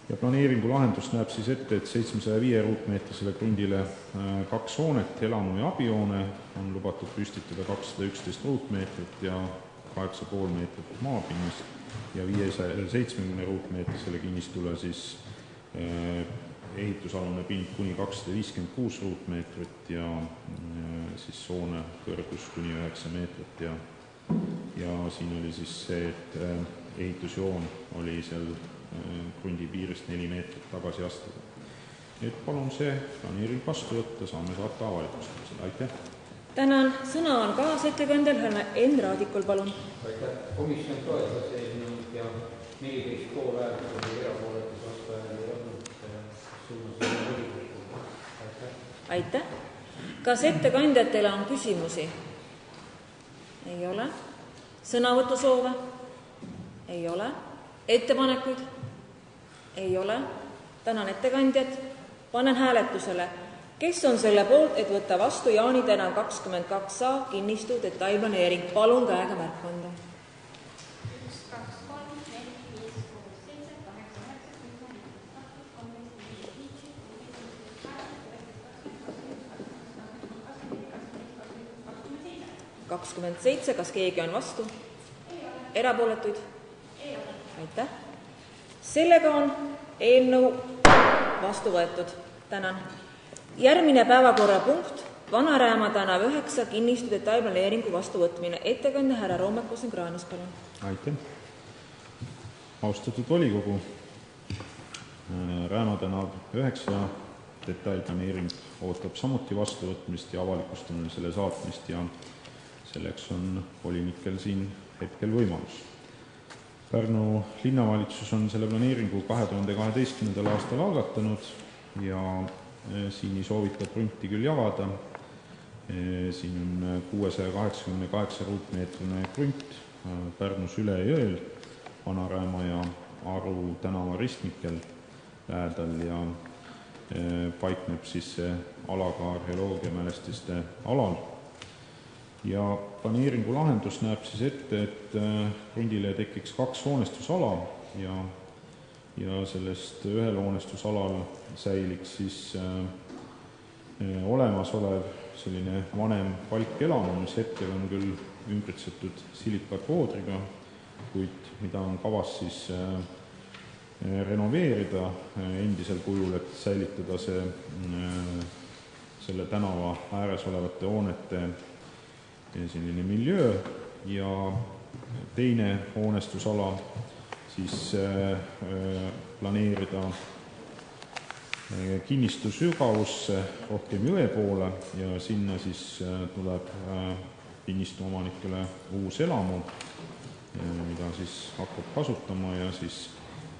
[SPEAKER 9] Ja planeeringu lahendus näeb siis ette, et 705 ruutmeetrisele krundile 2 hoonet, elamu- ja abihoone on lubatud püstitada 211 ruutmeetrit ja 8,5 meetrit maapinnast ja 570 ruutmeetrisele kinnistule siis ehitusalune pind kuni 256 ruutmeetrit ja siis hoone kõrgus kuni 9 meetrit ja siin oli siis see, et ehitusjoon oli seal krundi piirist 4 meetrit tagasi astuda. Et palun see planeering vastu võtta, saame saata avalikustamisele. Aitäh!
[SPEAKER 1] Tänan. Sõna on kaasettekandjal härra Enn Raadikul, palun.
[SPEAKER 5] Aitäh! Komisjon toetas eelnõud ja 14 pool häält oli erapooletus vastuhääli ei olnud suunas volikogu.
[SPEAKER 1] Aitäh! Kas ettekandjatele on küsimusi? Ei ole. Sõnavõtusoove? Ei ole. Ettepanekuid? Ei ole. Tänan ettekandjat. Panen hääletusele. Kes on selle poolt, et võtta vastu Jaani tänav 22a kinnistu detailplaneering? Palun käega märku anda.
[SPEAKER 13] 1, 2, 3, 4, 5, 6, 7, 8, 9, 10, 11,
[SPEAKER 1] 27. Kas keegi on vastu? Erapooletuid? Aitäh. Sellega on eelnõu vastu võetud. Tänan. Järgmine päevakorrapunkt, Vana-Rääma tänav 9 kinnistu detailplaneeringu vastuvõtmine. Ettekandja härra Roomek-Kosen-Kraanis, palun.
[SPEAKER 9] Aitäh. Austatud volikogu, Rääma tänav 9 detailplaneering ootab samuti vastuvõtmist ja avalikustamisele saatmist ja selleks on volinikel siin hetkel võimalus. Pärnu linnavalitsus on selle planeeringu 2012. aastal algatanud ja siin soovitab krunti küll jagada. Siin on 688 ruutmeetrine krunt Pärnus üle jõel, Vana-Rääma ja Aru tänava ristmikel lähedal ja paikneb siis see ala ka arheoloogiamälestiste alal. Ja planeeringu lahendus näeb siis ette, et krundile tekiks 2 hoonestusala ja sellest ühel hoonestusalal säiliks siis olemasolev selline vanem palkelamu, mis hetkel on küll ümbritsetud silikaatvoodriga, kuid mida on kavas siis renoveerida endisel kujul, et säilitada selle tänava ääres olevate hoonete selline miljöö ja teine hoonestusala siis planeerida kinnistu sügavusse rohkem jõe poole ja sinna siis tuleb kinnistu omanikele uus elamu, mida siis hakkab kasutama ja siis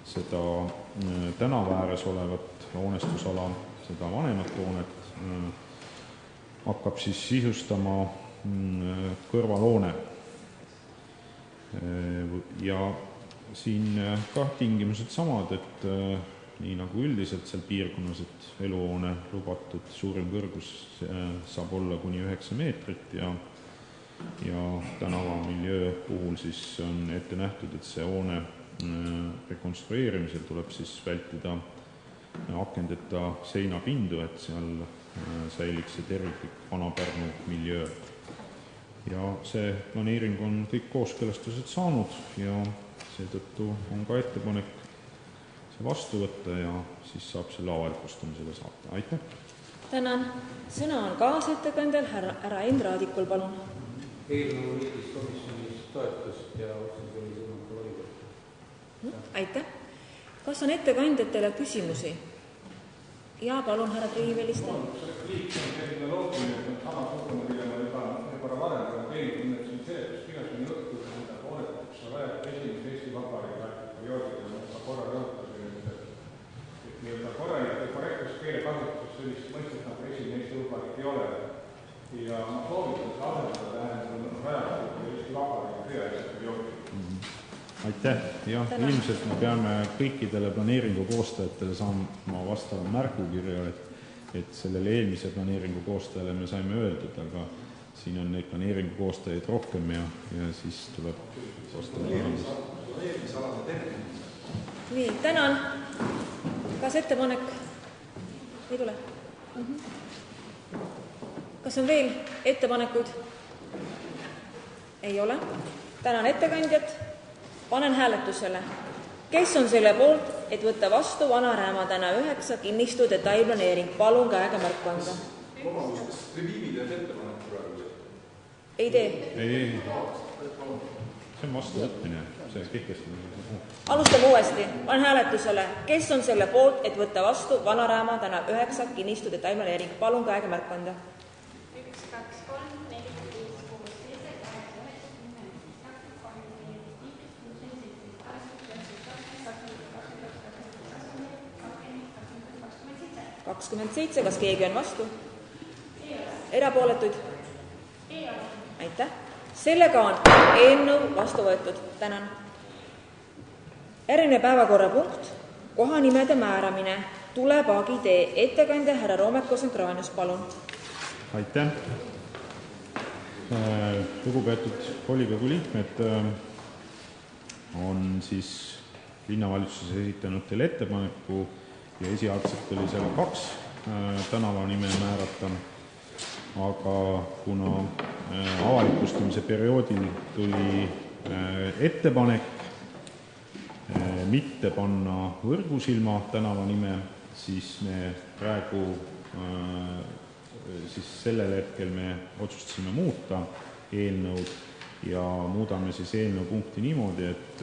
[SPEAKER 9] seda tänava ääres olevat hoonestusala, seda vanemat hoonet hakkab siis sisustama kõrvalhoone. Ja siin ka tingimused samad, et nii nagu üldiselt seal piirkonnas, et eluhoone lubatud suurim kõrgus saab olla kuni 9 meetrit ja tänavamiljö puhul siis on ette nähtud, et see hoone rekonstrueerimisel tuleb siis vältida akendeta seinapindu, et seal säiliks see terviklik Vana-Pärnu miljö. Ja see planeering on kõik kooskõlastused saanud ja seetõttu on ka ettepanek see vastu võtta ja siis saab selle avalikustamisele saata. Aitäh!
[SPEAKER 1] Tänan. Sõna on kaasettekandjal härra Enn Raadikul, palun.
[SPEAKER 5] Eelnõu liidis komisjonis toetust ja otsus oli
[SPEAKER 1] Aitäh. Kas on ettekandjatele küsimusi? Ja palun, härra Triiveliste.
[SPEAKER 12] Liik on selline loogiline, et samasugune, mille ma juba varem olen teinud, nimelt siin seletuskirjas on juttu, mida toodetakse esimese Eesti Vabariigi perioodil, ma korra rõhutasin, et nii-öelda korrektsus keelekasutuses sellist mõistet nagu esimene Eesti Vabariik ei ole. Ja ma soovitan seda asendada tähendab rajalikult Eesti Vabariigi sõjalise perioodil.
[SPEAKER 9] Aitäh. Jah, ilmselt me peame kõikidele planeeringu koostajatele saama vastava märkukirja, et sellele eelmise planeeringu koostajale me saime öeldud, aga siin on neid planeeringu koostajaid rohkem ja siis tuleb
[SPEAKER 1] Nii, tänan. Kas ettepanek ei tule? Kas on veel ettepanekuid? Ei ole. Tänan ettekandjat. Panen hääletusele. Kes on selle poolt, et võtta vastu Vana-Rääma täna 9 kinnistu detailplaneering? Palun käega märku anda.
[SPEAKER 14] Kas Reviivi teeb ettepanek praegu?
[SPEAKER 1] Ei tee.
[SPEAKER 9] Ei. See on vastuvõtmine. See kehtestamine.
[SPEAKER 1] Alustame uuesti. Panen hääletusele. Kes on selle poolt, et võtta vastu Vana-Rääma täna 9 kinnistu detailplaneering? Palun käega märku anda.
[SPEAKER 13] 1, 2, 3, 4, 5, 6, 7, 8,
[SPEAKER 1] 27, kas keegi on vastu? Erapooletuid? Aitäh. Sellega on eelnõu vastu võetud. Tänan. Järgmine päevakorrapunkt, kohanimede määramine, Tulepaagi tee. Ettekandja härra Roomek-Kosenkraanius, palun.
[SPEAKER 9] Aitäh. Lugupeetud volikogu liikmed, on siis linnavalitsuses esitanud teile ettepaneku ja esialgselt oli seal 2 tänavanime määrata, aga kuna avalikustamise perioodil tuli ettepanek mitte panna Võrgusilma tänavanime, siis me praegu siis sellel hetkel me otsustasime muuta eelnõud ja muudame siis eelnõu punkti niimoodi, et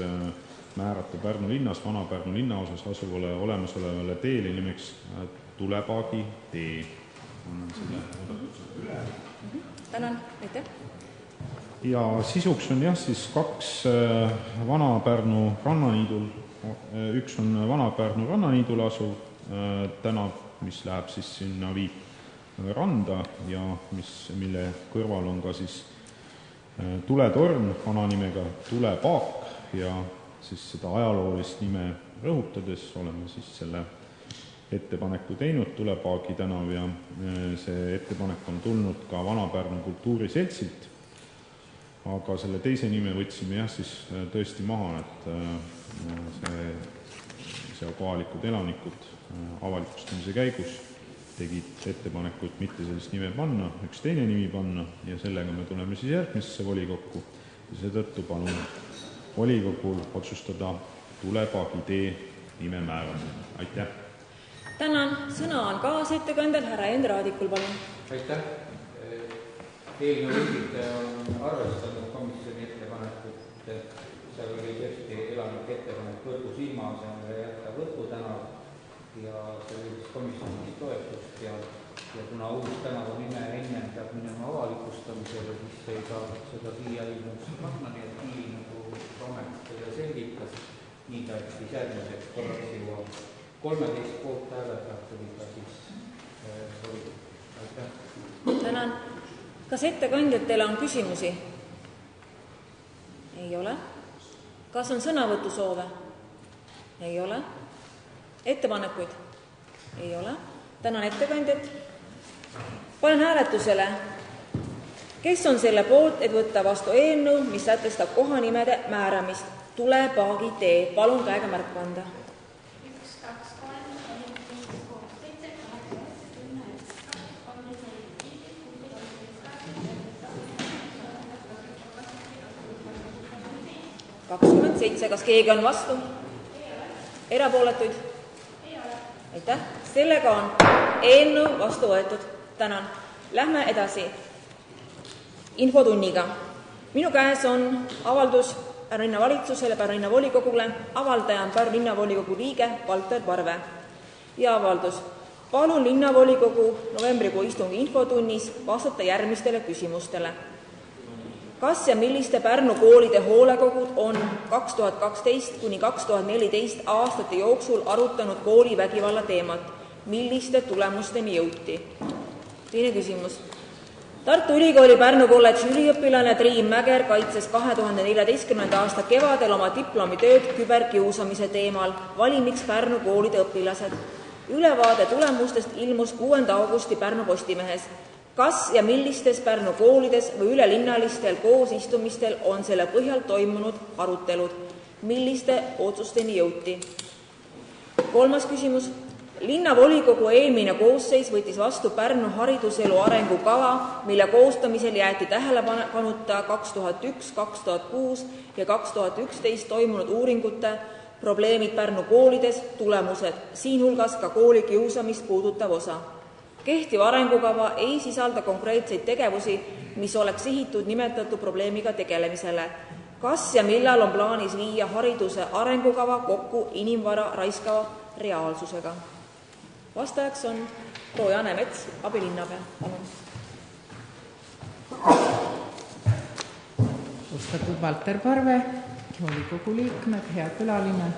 [SPEAKER 9] määrata Pärnu linnas Vana-Pärnu linnaosas asuvale olemasolevale teele nimeks Tulepaagi tee. Annan selle muudatuse üle.
[SPEAKER 1] Tänan, aitäh.
[SPEAKER 9] Ja sisuks on jah siis 2 Vana-Pärnu rannaniidul, üks on Vana-Pärnu rannaniidul asuv tänav, mis läheb siis sinna Viip randa ja mille kõrval on ka siis tuletorn vananimega Tulepaak ja siis seda ajaloolist nime rõhutades oleme siis selle ettepaneku teinud, Tulepaagi tänav, ja see ettepanek on tulnud ka Vana-Pärnu kultuuriseltsilt, aga selle teise nime võtsime jah siis tõesti maha, et see kohalikud elanikud avalikustamise käigus tegid ettepanekut mitte sellist nime panna, üks teine nimi panna ja sellega me tuleme siis järgmisse volikokku ja seetõttu palun volikogul otsustada Tulepaagi tee nime määramine. Aitäh!
[SPEAKER 1] Tänan! Sõna on kaasettekandjal härra Endre Aadikul, palun.
[SPEAKER 5] Aitäh! Eelnõu esitaja on arvestanud komisjoni ettepanekut, seal oli tõesti elanike ettepanek Võrgusilma asemele jätta Võrgu tänav ja see oli komisjoni toetust ja kuna uus tänava nime enne peab minema avalikustamisele, siis ei saa seda viia ilmusse panna, nii et nii nagu Roomek selgitas, nii ta siis järgmiseks korraks jõuab 13 poolt hääletajatega siis oli. Aitäh!
[SPEAKER 1] Tänan! Kas ettekandjatele on küsimusi? Ei ole. Kas on sõnavõtusoove? Ei ole. Ettepanekuid? Ei ole. Tänan ettekandjat. Panen hääletusele. Kes on selle poolt, et võtta vastu eelnõu, mis sätestab kohanimede määramist? Tulepaagi tee. Palun käega märku anda.
[SPEAKER 13] 1, 2, 3, 4, 5, 6, 7, 8, 9,
[SPEAKER 1] 27. Kas keegi on vastu? Erapooletuid? Aitäh. Sellega on eelnõu vastu võetud. Tänan. Lähme edasi infotunniga. Minu käes on avaldus Pärnu linnavalitsusele, Pärnu linnavolikogule, avaldaja on Pärnu linnavolikogu liige Valter Parve. Ja avaldus. Palun linnavolikogu novembrikuu istungi infotunnis vastata järgmistele küsimustele. Kas ja milliste Pärnu koolide hoolekogud on 2012 kuni 2014 aastate jooksul arutanud koolivägivalla teemat? Milliste tulemusteni jõuti? Teine küsimus. Tartu Ülikooli Pärnu kolledži üliõpilane Triin Mäger kaitses 2014. aasta kevadel oma diplomitööd küberkiusamise teemal. Valimiks Pärnu koolide õpilased. Ülevaade tulemustest ilmus 6. augusti Pärnu Postimehes. Kas ja millistes Pärnu koolides või ülelinnalistel koosistumistel on selle põhjal toimunud arutelud? Milliste otsusteni jõuti? Kolmas küsimus. Linnavolikogu eelmine koosseis võttis vastu Pärnu hariduselu arengukava, mille koostamisel jäeti tähelepanuta 2001, 2006 ja 2011 toimunud uuringute probleemid Pärnu koolides, tulemused, siinhulgas ka koolikiusamist puudutav osa. Kehtiv arengukava ei sisalda konkreetseid tegevusi, mis oleks sihitud nimetatud probleemiga tegelemisele. Kas ja millal on plaanis viia hariduse arengukava kokku inimvara raiskava reaalsusega? Vastajaks on proua Jane Mets, abilinnapea. Palun.
[SPEAKER 17] Austatud Valter Parve, volikogu liikmed, hea külaline.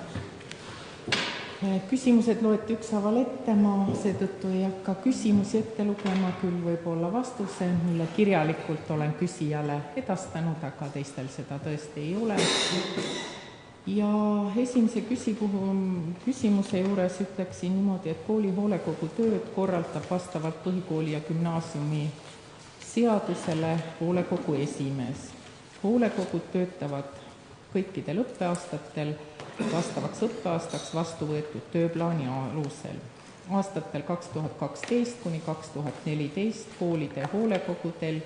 [SPEAKER 17] Küsimused loeti ükshaaval ette, ma seetõttu ei hakka küsimusi ette lugema, küll võib-olla vastuse, mille kirjalikult olen küsijale edastanud, aga teistel seda tõesti ei ole. Ja esimese küsimuse juures ütleksin niimoodi, et kooli hoolekogu tööd korraldab vastavalt põhikooli ja gümnaasiumi seadusele hoolekogu esimees. Hoolekogud töötavad kõikidel õppeaastatel vastavaks õppeaastaks vastu võetud tööplaani alusel. Aastatel 2012 kuni 2014 koolide hoolekogudel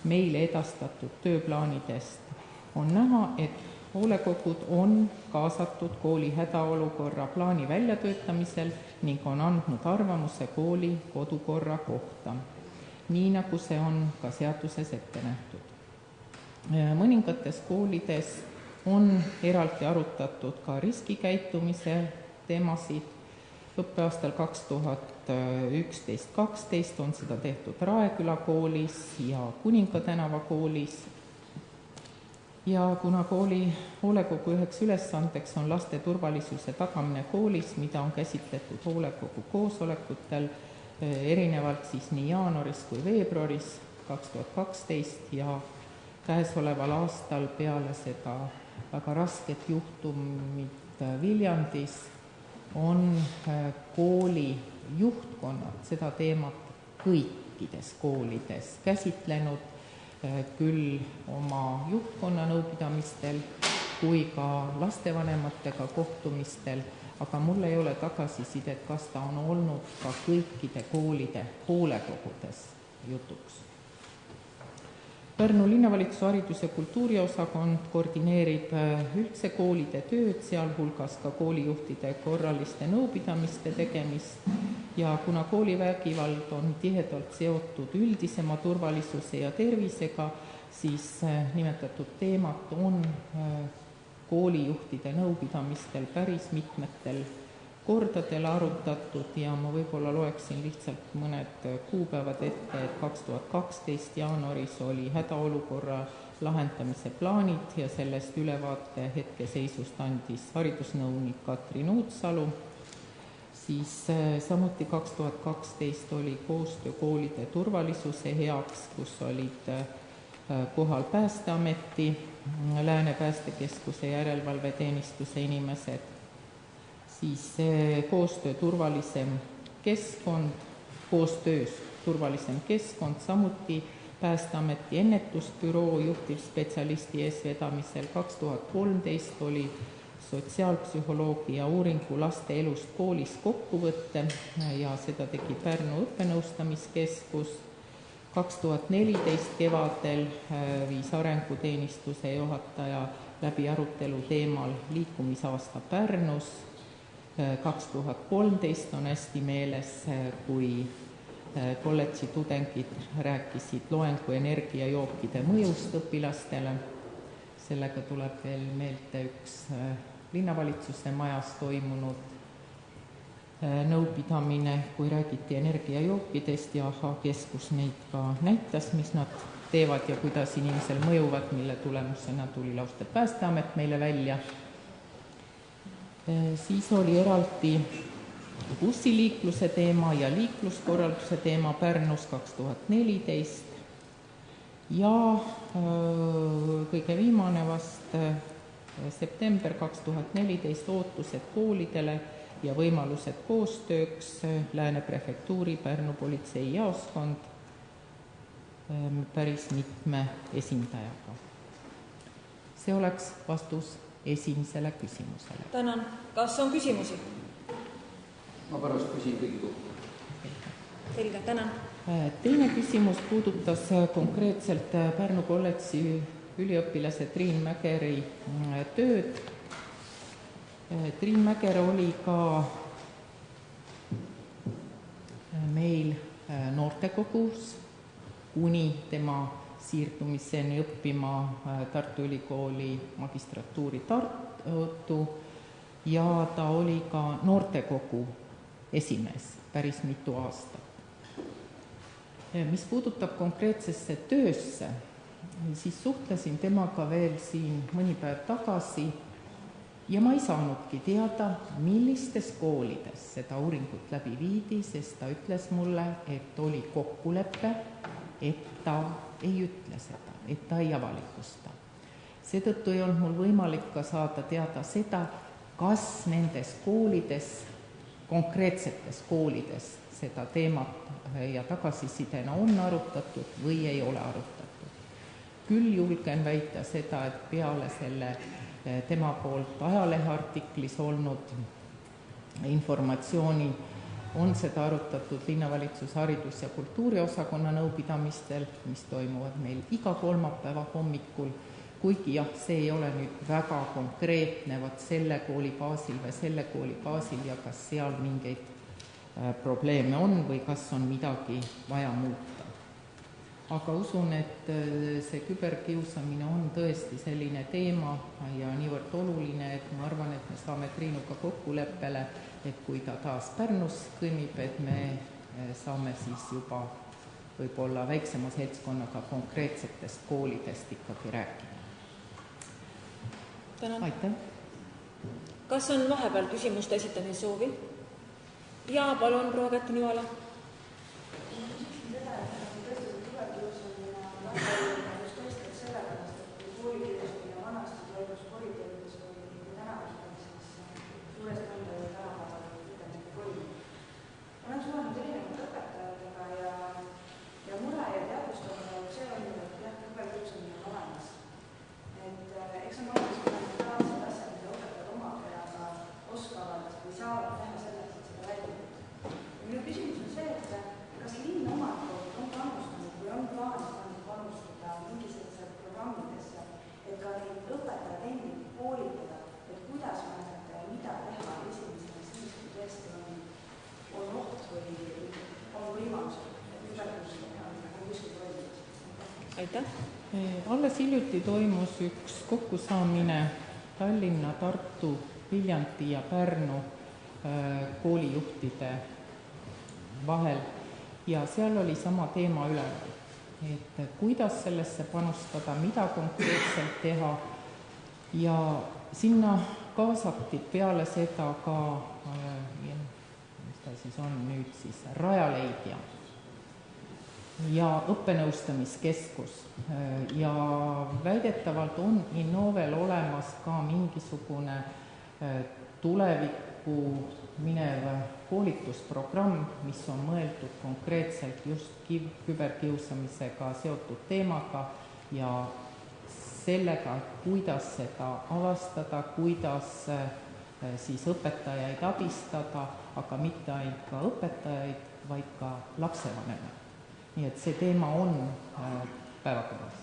[SPEAKER 17] meile edastatud tööplaanidest on näha, et hoolekogud on kaasatud kooli hädaolukorra plaani väljatöötamisel ning on andnud arvamuse kooli kodukorra kohta, nii nagu see on ka seaduses ette nähtud. Mõningates koolides on eraldi arutatud ka riskikäitumise teemasid. Õppeaastal 2011-12 on seda tehtud Raeküla koolis ja Kuninga tänava koolis. Ja kuna kooli hoolekogu üheks ülesandeks on laste turvalisuse tagamine koolis, mida on käsitletud hoolekogu koosolekutel erinevalt siis nii jaanuaris kui veebruaris 2012 ja käesoleval aastal peale seda väga rasket juhtumit Viljandis on kooli juhtkonnad seda teemat kõikides koolides käsitlenud, küll oma juhtkonna nõupidamistel kui ka lastevanematega kohtumistel, aga mul ei ole tagasisidet, kas ta on olnud ka kõikide koolide hoolekogudes jutuks. Pärnu linnavalitsuse haridus- ja kultuuriosakond koordineerib üldse koolide tööd, sealhulgas ka koolijuhtide korraliste nõupidamiste tegemist ja kuna koolivägivald on tihedalt seotud üldisema turvalisuse ja tervisega, siis nimetatud teemat on koolijuhtide nõupidamistel päris mitmetel kordadel arutatud ja ma võib-olla loeksin lihtsalt mõned kuupäevad ette, et 2012 jaanuaris oli hädaolukorra lahendamise plaanid ja sellest ülevaate hetkeseisust andis haridusnõunik Katrin Uutsalu. Siis samuti 2012 oli koostöö koolide turvalisuse heaks, kus olid kohal Päästeameti, Lääne päästekeskuse järelevalveteenistuse inimesed, siis koostöös turvalisem keskkond, samuti Päästeameti ennetusbüroo juhtivspetsialisti eesvedamisel 2013 oli sotsiaalpsühholoogia uuringu laste elust koolis kokkuvõtte ja seda tegi Pärnu õppenõustamiskeskus. 2014 kevadel viis arenguteenistuse juhataja läbi arutelu teemal liikumisaasta Pärnus. 2013 on hästi meeles, kui kolledži tudengid rääkisid loengu energiajookide mõjust õpilastele. sellega tuleb veel meelde üks linnavalitsuse majas toimunud nõupidamine, kui räägiti energiajookidest ja keskus neid ka näitas, mis nad teevad ja kuidas inimesel mõjuvad, mille tulemusena tuli lausa Päästeamet meile välja. Siis oli eraldi bussiliikluse teema ja liikluskorralduse teema Pärnus 2014 ja kõige viimane vast september 2014 ootused koolidele ja võimalused koostööks Lääne prefektuuri Pärnu politseijaoskond päris mitme esindajaga. See oleks vastus esimesele küsimusele.
[SPEAKER 1] Tänan. Kas on küsimusi?
[SPEAKER 3] Ma pärast küsin kõigi kohta.
[SPEAKER 1] Selge, tänan.
[SPEAKER 17] Teine küsimus puudutas konkreetselt Pärnu kolledži üliõpilase Triin Mägeri tööd. Triin Mäger oli ka meil noortekogus kuni tema siirdumiseni õppima Tartu Ülikooli magistratuuri Tartu ja ta oli ka noortekogu esimees päris mitu aastat. Mis puudutab konkreetsesse töösse, siis suhtlesin temaga veel siin mõni päev tagasi ja ma ei saanudki teada, millistes koolides seda uuringut läbi viidi, sest ta ütles mulle, et oli kokkulepe, et ta ei ütle seda, et ta ei avalikusta. Seetõttu ei olnud mul võimalik ka saada teada seda, kas nendes koolides, konkreetsetes koolides seda teemat ja tagasisidena on arutatud või ei ole arutatud. Küll julgen väita seda, et peale selle tema poolt ajaleheartiklis olnud informatsiooni on seda arutatud linnavalitsuse haridus- ja kultuuriosakonna nõupidamistel, mis toimuvad meil iga kolmapäeva hommikul, kuigi jah, see ei ole nüüd väga konkreetne, vaat selle kooli baasil või selle kooli baasil ja kas seal mingeid probleeme on või kas on midagi vaja muuta. Aga usun, et see küberkiusamine on tõesti selline teema ja niivõrd oluline, et ma arvan, et me saame Triinuga kokkuleppele, et kui ta taas Pärnus kõnnib, et me saame siis juba võib-olla väiksema seltskonnaga konkreetsetest koolidest ikkagi rääkida.
[SPEAKER 1] Tänan.
[SPEAKER 17] Aitäh.
[SPEAKER 1] Kas on vahepeal küsimuste esitamise soovi? Ja palun, proua Kätte-Nivala.
[SPEAKER 17] Alles hiljuti toimus üks kokkusaamine Tallinna, Tartu, Viljandi ja Pärnu koolijuhtide vahel ja seal oli sama teema üleval, et kuidas sellesse panustada, mida konkreetselt teha ja sinna kaasati peale seda ka, mis ta siis on nüüd siis, Rajaleidja ja õppenõustamiskeskus ja väidetavalt on Innovel olemas ka mingisugune tulevikku minev koolitusprogramm, mis on mõeldud konkreetselt just küberkiusamisega seotud teemaga ja sellega, kuidas seda avastada, kuidas siis õpetajaid abistada, aga mitte ainult ka õpetajaid, vaid ka lapsevanemaid. Nii et see teema on päevakorras.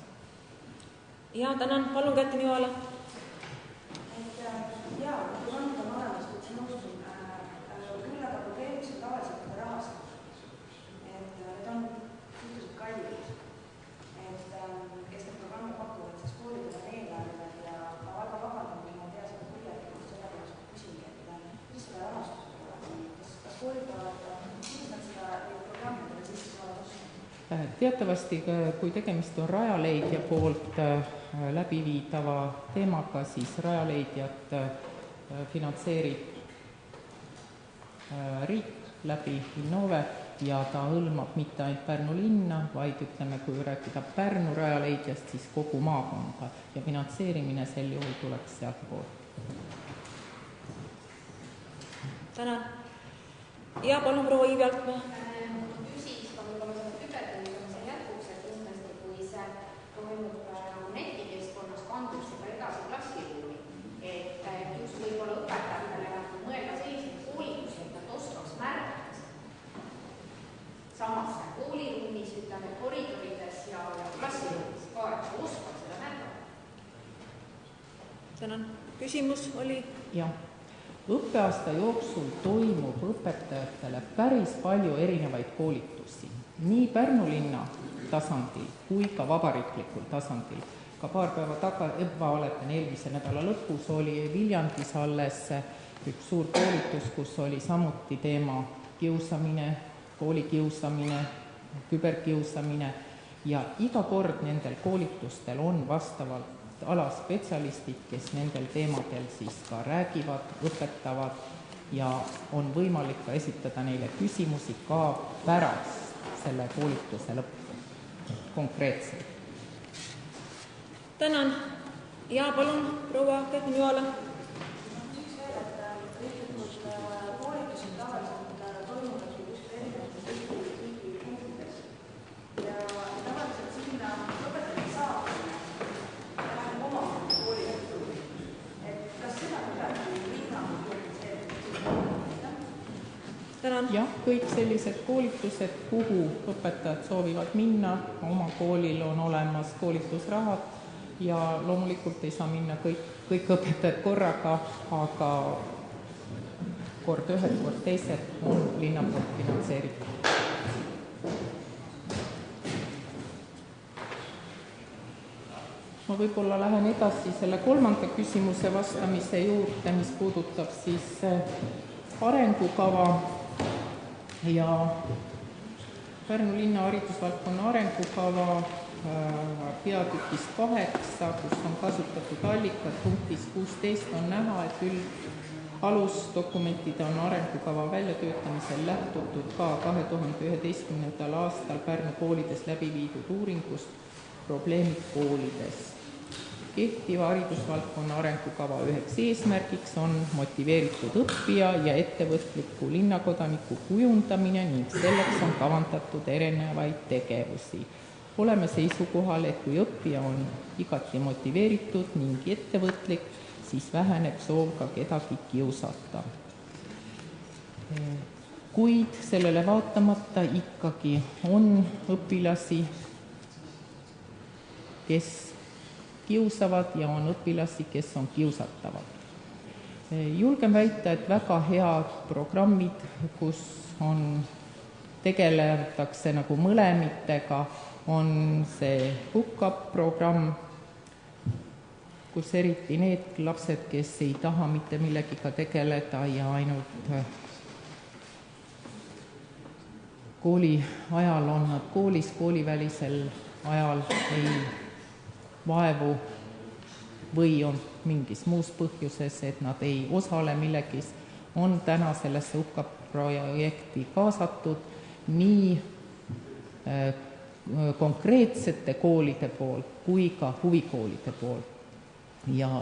[SPEAKER 1] Ja tänan, palun Kätte-Nivala.
[SPEAKER 16] Jaa, kui on olemas, et see nõustun, küll aga probleemiks on tavaliselt ka rahastamine. Et need on suhteliselt kallid. Et kes need programme pakuvad, siis koolidel on eelarve
[SPEAKER 17] Teatavasti, kui tegemist on Rajaleidja poolt läbiviidava teemaga, siis Rajaleidjat finantseerib riik läbi Innove ja ta hõlmab mitte ainult Pärnu linna, vaid ütleme, kui rääkida Pärnu Rajaleidjast, siis kogu maakonda ja finantseerimine sel juhul tuleks sealtpoolt.
[SPEAKER 1] Tänan. Ja palun proua Iivi Altmaa.
[SPEAKER 13] Küsis ka võib-olla selle küberteenuse jätkuks, et kindlasti kui see toimub netikeskkonnas, kandub seda edasi klassikuuli, et just võib-olla õpetajatele mõelda selliseid koolitusi, et nad oskaks märgata samas kooliruumis, ütleme koridorides ja klassiruumis ka, et oskaks seda märgata.
[SPEAKER 1] Tänan. Küsimus oli?
[SPEAKER 17] Jah. Õppeaasta jooksul toimub õpetajatele päris palju erinevaid koolitusi, nii Pärnu linna tasandil kui ka vabariiklikul tasandil. Ka paar päeva eelmise nädala lõpus oli Viljandis alles üks suur koolitus, kus oli samuti teema kiusamine, koolikiusamine, küberkiusamine ja iga kord nendel koolitustel on vastavalt alaspetsialistid, kes nendel teemadel siis ka räägivad, õpetavad ja on võimalik ka esitada neile küsimusi ka pärast selle koolituse lõppu konkreetselt.
[SPEAKER 1] Tänan. Ja palun, proua Kätni Joala.
[SPEAKER 17] Jah, kõik sellised koolitused, kuhu õpetajad soovivad minna, oma koolil on olemas koolitusrahad ja loomulikult ei saa minna kõik õpetajad korraga, aga kord ühed, kord teised on linna poolt finantseeritud. Ma võib-olla lähen edasi selle kolmanda küsimuse vastamise juurde, mis puudutab siis arengukava ja Pärnu linna haridusvaldkonna arengukava peatükis 8, kus on kasutatud allikad, punktis 16 on näha, et alusdokumentide on arengukava väljatöötamisel lähtutud ka 2011. aastal Pärnu koolides läbi viidud uuringust probleemid koolides. Kehtiva haridusvaldkonna arengukava üheks eesmärgiks on motiveeritud õppija ja ettevõtliku linnakodaniku kujundamine ning selleks on kavandatud erinevaid tegevusi. Oleme seisukohal, et kui õppija on igati motiveeritud ning ettevõtlik, siis väheneb soov ka kedagi kiusata. Kuid sellele vaatamata ikkagi on õpilasi, kes kiusavad ja on õpilasi, kes on kiusatavad. Julgen väita, et väga head programmid, kus tegeletakse nagu mõlemitega, on see Book-Up programm, kus eriti need lapsed, kes ei taha mitte millegiga tegeleda ja ainult kooli ajal on nad koolis, koolivälisel ajal ei vaevu või on mingis muus põhjuses, et nad ei osale millegis, on täna sellesse UKAP-projekti kaasatud nii konkreetsete koolide poolt kui ka huvikoolide poolt. Ja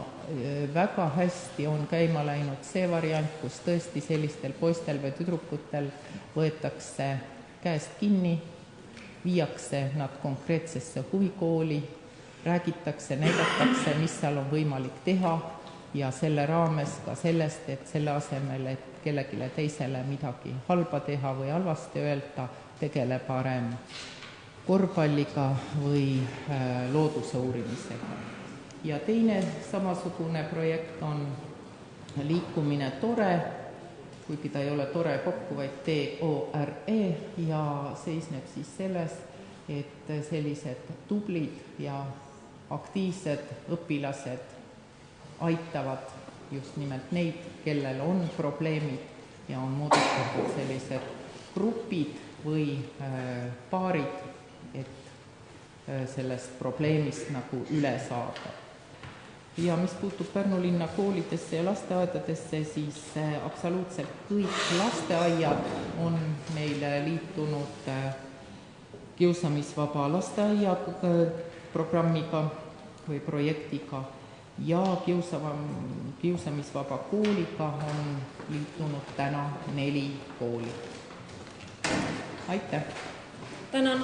[SPEAKER 17] väga hästi on käima läinud see variant, kus tõesti sellistel poistel või tüdrukutel võetakse käest kinni, viiakse nad konkreetsesse huvikooli, räägitakse, näidatakse, mis seal on võimalik teha ja selle raames ka sellest, et selle asemel, et kellelegi teisele midagi halba teha või halvasti öelda, tegele parem korvpalliga või looduse uurimisega. Ja teine samasugune projekt on Liikumine tore, kuigi ta ei ole tore kokku, vaid TORE ja seisneb siis selles, et sellised tublid ja aktiivsed õpilased aitavad just nimelt neid, kellel on probleemid ja on moodustatud sellised grupid või paarid, et sellest probleemist nagu üle saada. Ja mis puutub Pärnu linna koolidesse ja lasteaedadesse, siis absoluutselt kõik lasteaiad on meile liitunud kiusamisvaba lasteaia programmiga või projektiga ja kiusamisvaba kooliga on liitunud täna 4 kooli. Aitäh!
[SPEAKER 1] Tänan!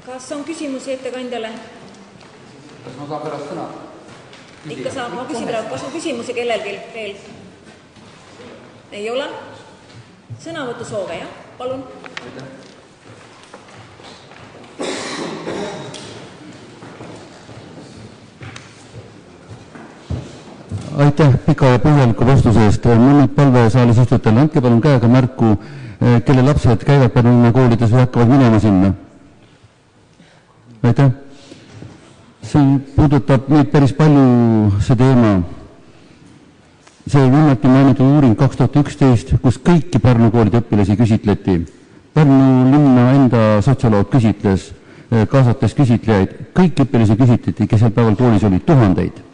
[SPEAKER 1] Kas on küsimusi ettekandjale?
[SPEAKER 3] Kas ma saan pärast sõna?
[SPEAKER 1] Ikka saab, ma küsin praegu, kas on küsimusi kellelgi veel? Ei ole? Sõnavõtu soove, jah? Palun.
[SPEAKER 19] Aitäh pika ja põhjaliku vastuse eest. Mul nüüd palve saalis istutele, andke palun käega märku, kelle lapsed käivad Pärnu koolides või hakkavad minema sinna. Aitäh. See puudutab nüüd päris palju see teema. See viimati mainitud uuring 2011, kus kõiki Pärnu koolide õpilasi küsitleti. Pärnu linna enda sotsioloog küsitles, kaasates küsitlejaid. Kõik õpilasi küsitleti, kes sel päeval koolis oli, tuhandeid.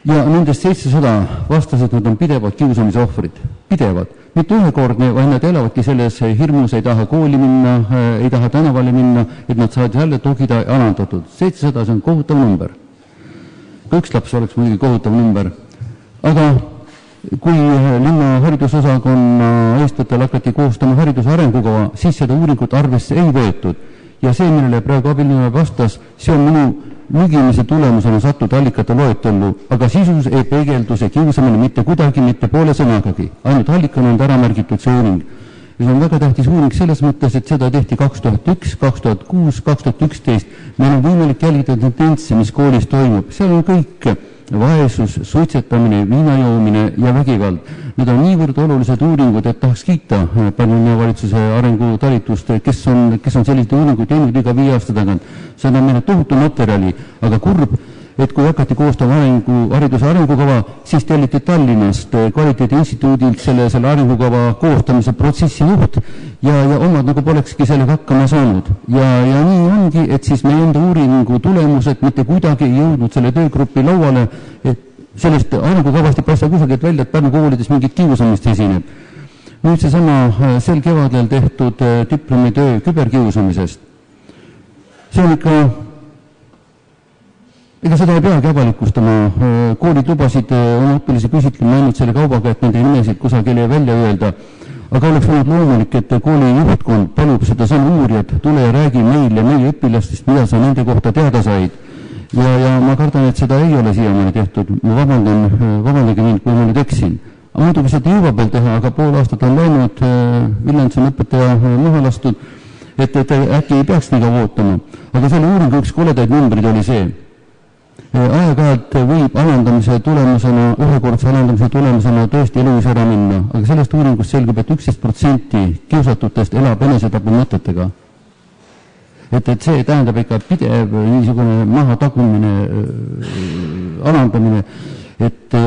[SPEAKER 19] Ja nendest 700 vastas, et nad on pidevad kiusamise ohvrid. Pidevad. Mitte ühekordne, vaid nad elavadki selles hirmus, ei taha kooli minna, ei taha tänavale minna, et nad saavad jälle togida ja alandatud. 700, see on kohutav number. Ka üks laps oleks muidugi kohutav number. Aga kui linna haridusosakonna eestvetel hakati koostama hariduse arengukava, siis seda uuringut arvesse ei võetud. Ja see, millele praegu abilinnapea vastas, see on minu lügimise tulemusena sattuda allikate loetellu, aga sisus ei peegeldu see kiusamine mitte kuidagi, mitte poole sõnagagi. Ainult allikana on ära märgitud see uuring. Ja see on väga tähtis uuring selles mõttes, et seda tehti 2001, 2006, 2011. Meil on võimalik jälgida tendentse, mis koolis toimub. Seal on kõik vaesus, suitsetamine, viinajoomine ja vägivald. Need on niivõrd olulised uuringud, et tahaks kiita Pärnu linnavalitsuse arengutalitust, kes on sellised uuringuid teinud iga 5 aasta tagant. See on meile tohutu materjali, aga kurb, et kui hakati koostama hariduse arengukava, siis telliti Tallinnast Kvaliteediinstituudilt selle arengukava koostamise protsessi juht ja omad nagu polekski sellega hakkama saanud. Ja nii ongi, et siis meie enda uuringu tulemused mitte kuidagi ei jõudnud selle töögrupi lauale, et sellest arengukavast ei paista kusagilt välja, et Pärnu koolides mingit kiusamist esineb. Nüüd seesama sel kevadel tehtud diplomitöö küberkiusamisest. See on ikka ega seda ei peagi avalikustama. Koolid lubasid oma õpilasi küsitlema ainult selle kaubaga, et nende nimesid kusagil ei välja öelda. Aga oleks olnud loomulik, et kooli juhtkond palub seda sõna uurijat, tule ja räägi meil ja meie õpilastest, mida sa nende kohta teada said. Ja ma kardan, et seda ei ole siiamaani tehtud. Ma vabandage mind, kui ma nüüd eksin. Aga muidugi seda jõuab veel teha, aga pool aastat on läinud, Viljandis on õpetaja maha lastud, et äkki ei peaks nii kaua ootama. Aga selle uuringu üks koledaid numbrid oli see. Aeg-ajalt võib alandamise tulemusena, ühekordse alandamise tulemusena tõesti eluvis ära minna, aga sellest uuringust selgub, et 11% kiusatutest elab enesetapu mõtetega. Et see tähendab ikka pidev niisugune mahatagumine, alandamine, et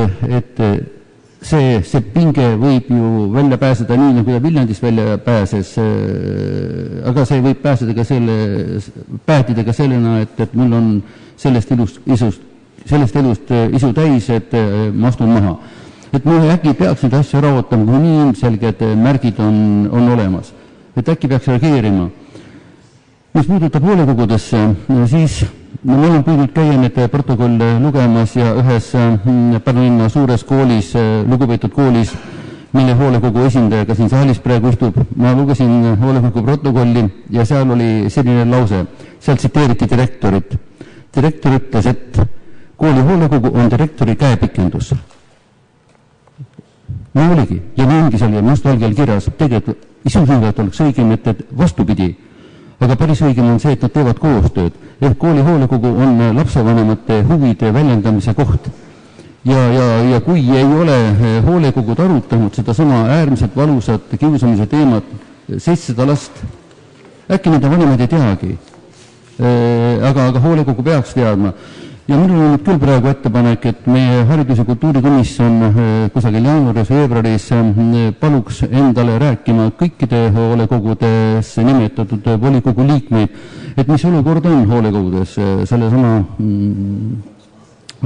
[SPEAKER 19] see pinge võib ju välja pääseda nii, nagu ta Viljandist välja pääses, aga see võib pääseda ka päädida ka sellena, et mul on sellest elust isu täis, et ma astun maha. Et me äkki peaks neid asju ära ootama, kui nii ilmselged märgid on olemas. Et äkki peaks reageerima. Mis puudutab hoolekogudesse, siis ma olen püüdnud käia need protokolle lugemas ja ühes Pärnu linna suures koolis, lugupeetud koolis, mille hoolekogu esindajaga siin saalis praegu istub, ma lugesin hoolekogu protokolli ja seal oli selline lause, seal tsiteeriti direktorit. Direktor ütles, et kooli hoolekogu on direktori käepikendus. Nii oligi, ja nii ongi seal mustvalgel kirjas, tegelikult isusõngat oleks õigem, et vastupidi, aga päris õigem on see, et nad teevad koostööd. Ehk kooli hoolekogu on lapsevanemate huvide väljendamise koht. Ja kui ei ole hoolekogud arutanud seda sama äärmiselt valusat kiusamise teemat, 700 last, äkki nende vanemad ei teagi. Aga hoolekogu peaks teadma. ja minul on nüüd küll praegu ettepanek, et meie haridus- ja kultuurikomisjon kusagil jaanuaris-veebruaris paluks endale rääkima kõikide hoolekogudes nimetatud volikogu liikmeid, et mis olukord on hoolekogudes sellesama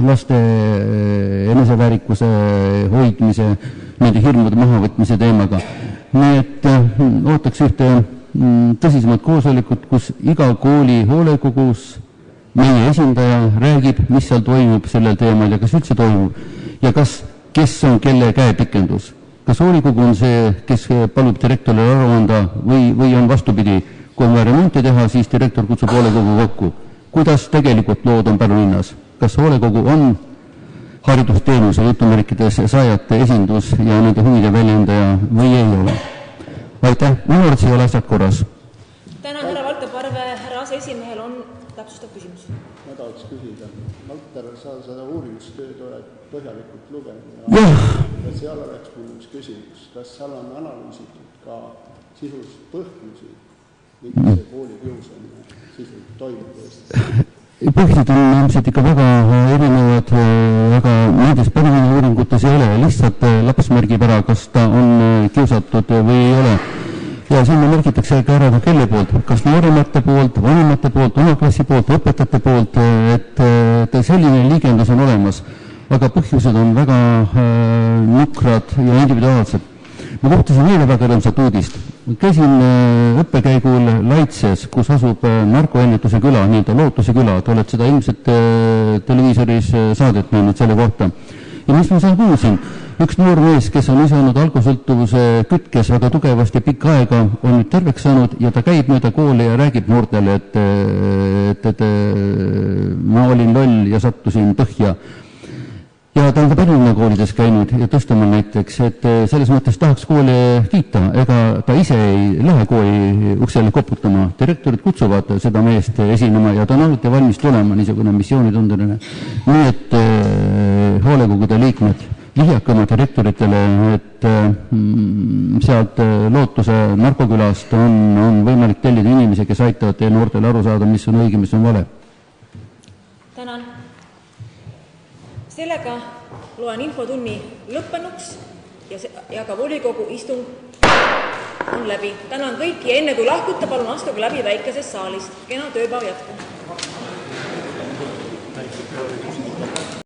[SPEAKER 19] laste eneseväärikuse hoidmise, nende hirmude mahavõtmise teemaga. Nii et ootaks ühte tõsisemat koosolekut, kus iga kooli hoolekogus meie esindaja räägib, mis seal toimub sellel teemal ja kas üldse toimub ja kes on kelle käepikendus. Kas hoolekogu on see, kes palub direktorile aru anda või on vastupidi, kui on vaja remonti teha, siis direktor kutsub hoolekogu kokku. Kuidas tegelikult lood on Pärnu linnas? Kas hoolekogu on haridusteenuse jutumärkides saajate esindus ja nende huvide väljendaja või ei ole? Aitäh, minu arvates ei ole asjad korras.
[SPEAKER 1] Tänan, härra Valter Parve, härra aseesimehel on täpsustav küsimus.
[SPEAKER 2] Ma tahaks küsida. Valter, sa seda uurimustööd oled põhjalikult lugenud ja seal oleks mul üks küsimus. Kas seal on analüüsitud ka sisulist põhjusi, miks see koolikiusamine sisuliselt toimub Eestis?
[SPEAKER 19] Põhjused on ilmselt ikka väga erinevad, aga nendes Pärnu uuringutes ei ole, lihtsalt laps märgib ära, kas ta on kiusatud või ei ole. Ja sinna märgitakse ka ära kelle poolt, kas nooremate poolt, vanemate poolt, oma klassi poolt, õpetajate poolt, et selline liigendus on olemas. Aga põhjused on väga nukrad ja individuaalsed. Ma kohtasin eile väga rõõmsat uudist. Käisin õppekäigul Laitses, kus asub narkoennetuse küla, nii-öelda Lootuse küla. Te olete seda ilmselt televiisoris saadet näinud selle kohta. Ja mis ma seal kuulsin? Üks noor mees, kes on ise olnud alkoholsõltuvuse kütkes väga tugevasti pikka aega, on nüüd terveks saanud ja ta käib mööda koole ja räägib noortele, et ma olin loll ja sattusin põhja. Ja ta on ka Pärnu koolides käinud ja Tõstemaal näiteks, et selles mõttes tahaks kooli kiita, ega ta ise ei lähe kooli uksele koputama. Direktorid kutsuvad seda meest esinema ja ta on alati valmis tulema, niisugune missioonitundeline. Nii et hoolekogude liikmed, vihjake oma direktoritele, et sealt Lootuse narkokülast on võimalik tellida inimesi, kes aitavad teie noortele aru saada, mis on õige, mis on vale.
[SPEAKER 1] Tänan. Sellega loen infotunni lõppenuks ja ka volikogu istung on läbi. Tänan kõiki ja enne kui lahkute, palun astuge läbi väikesest saalist. Kena tööpäev jätkub.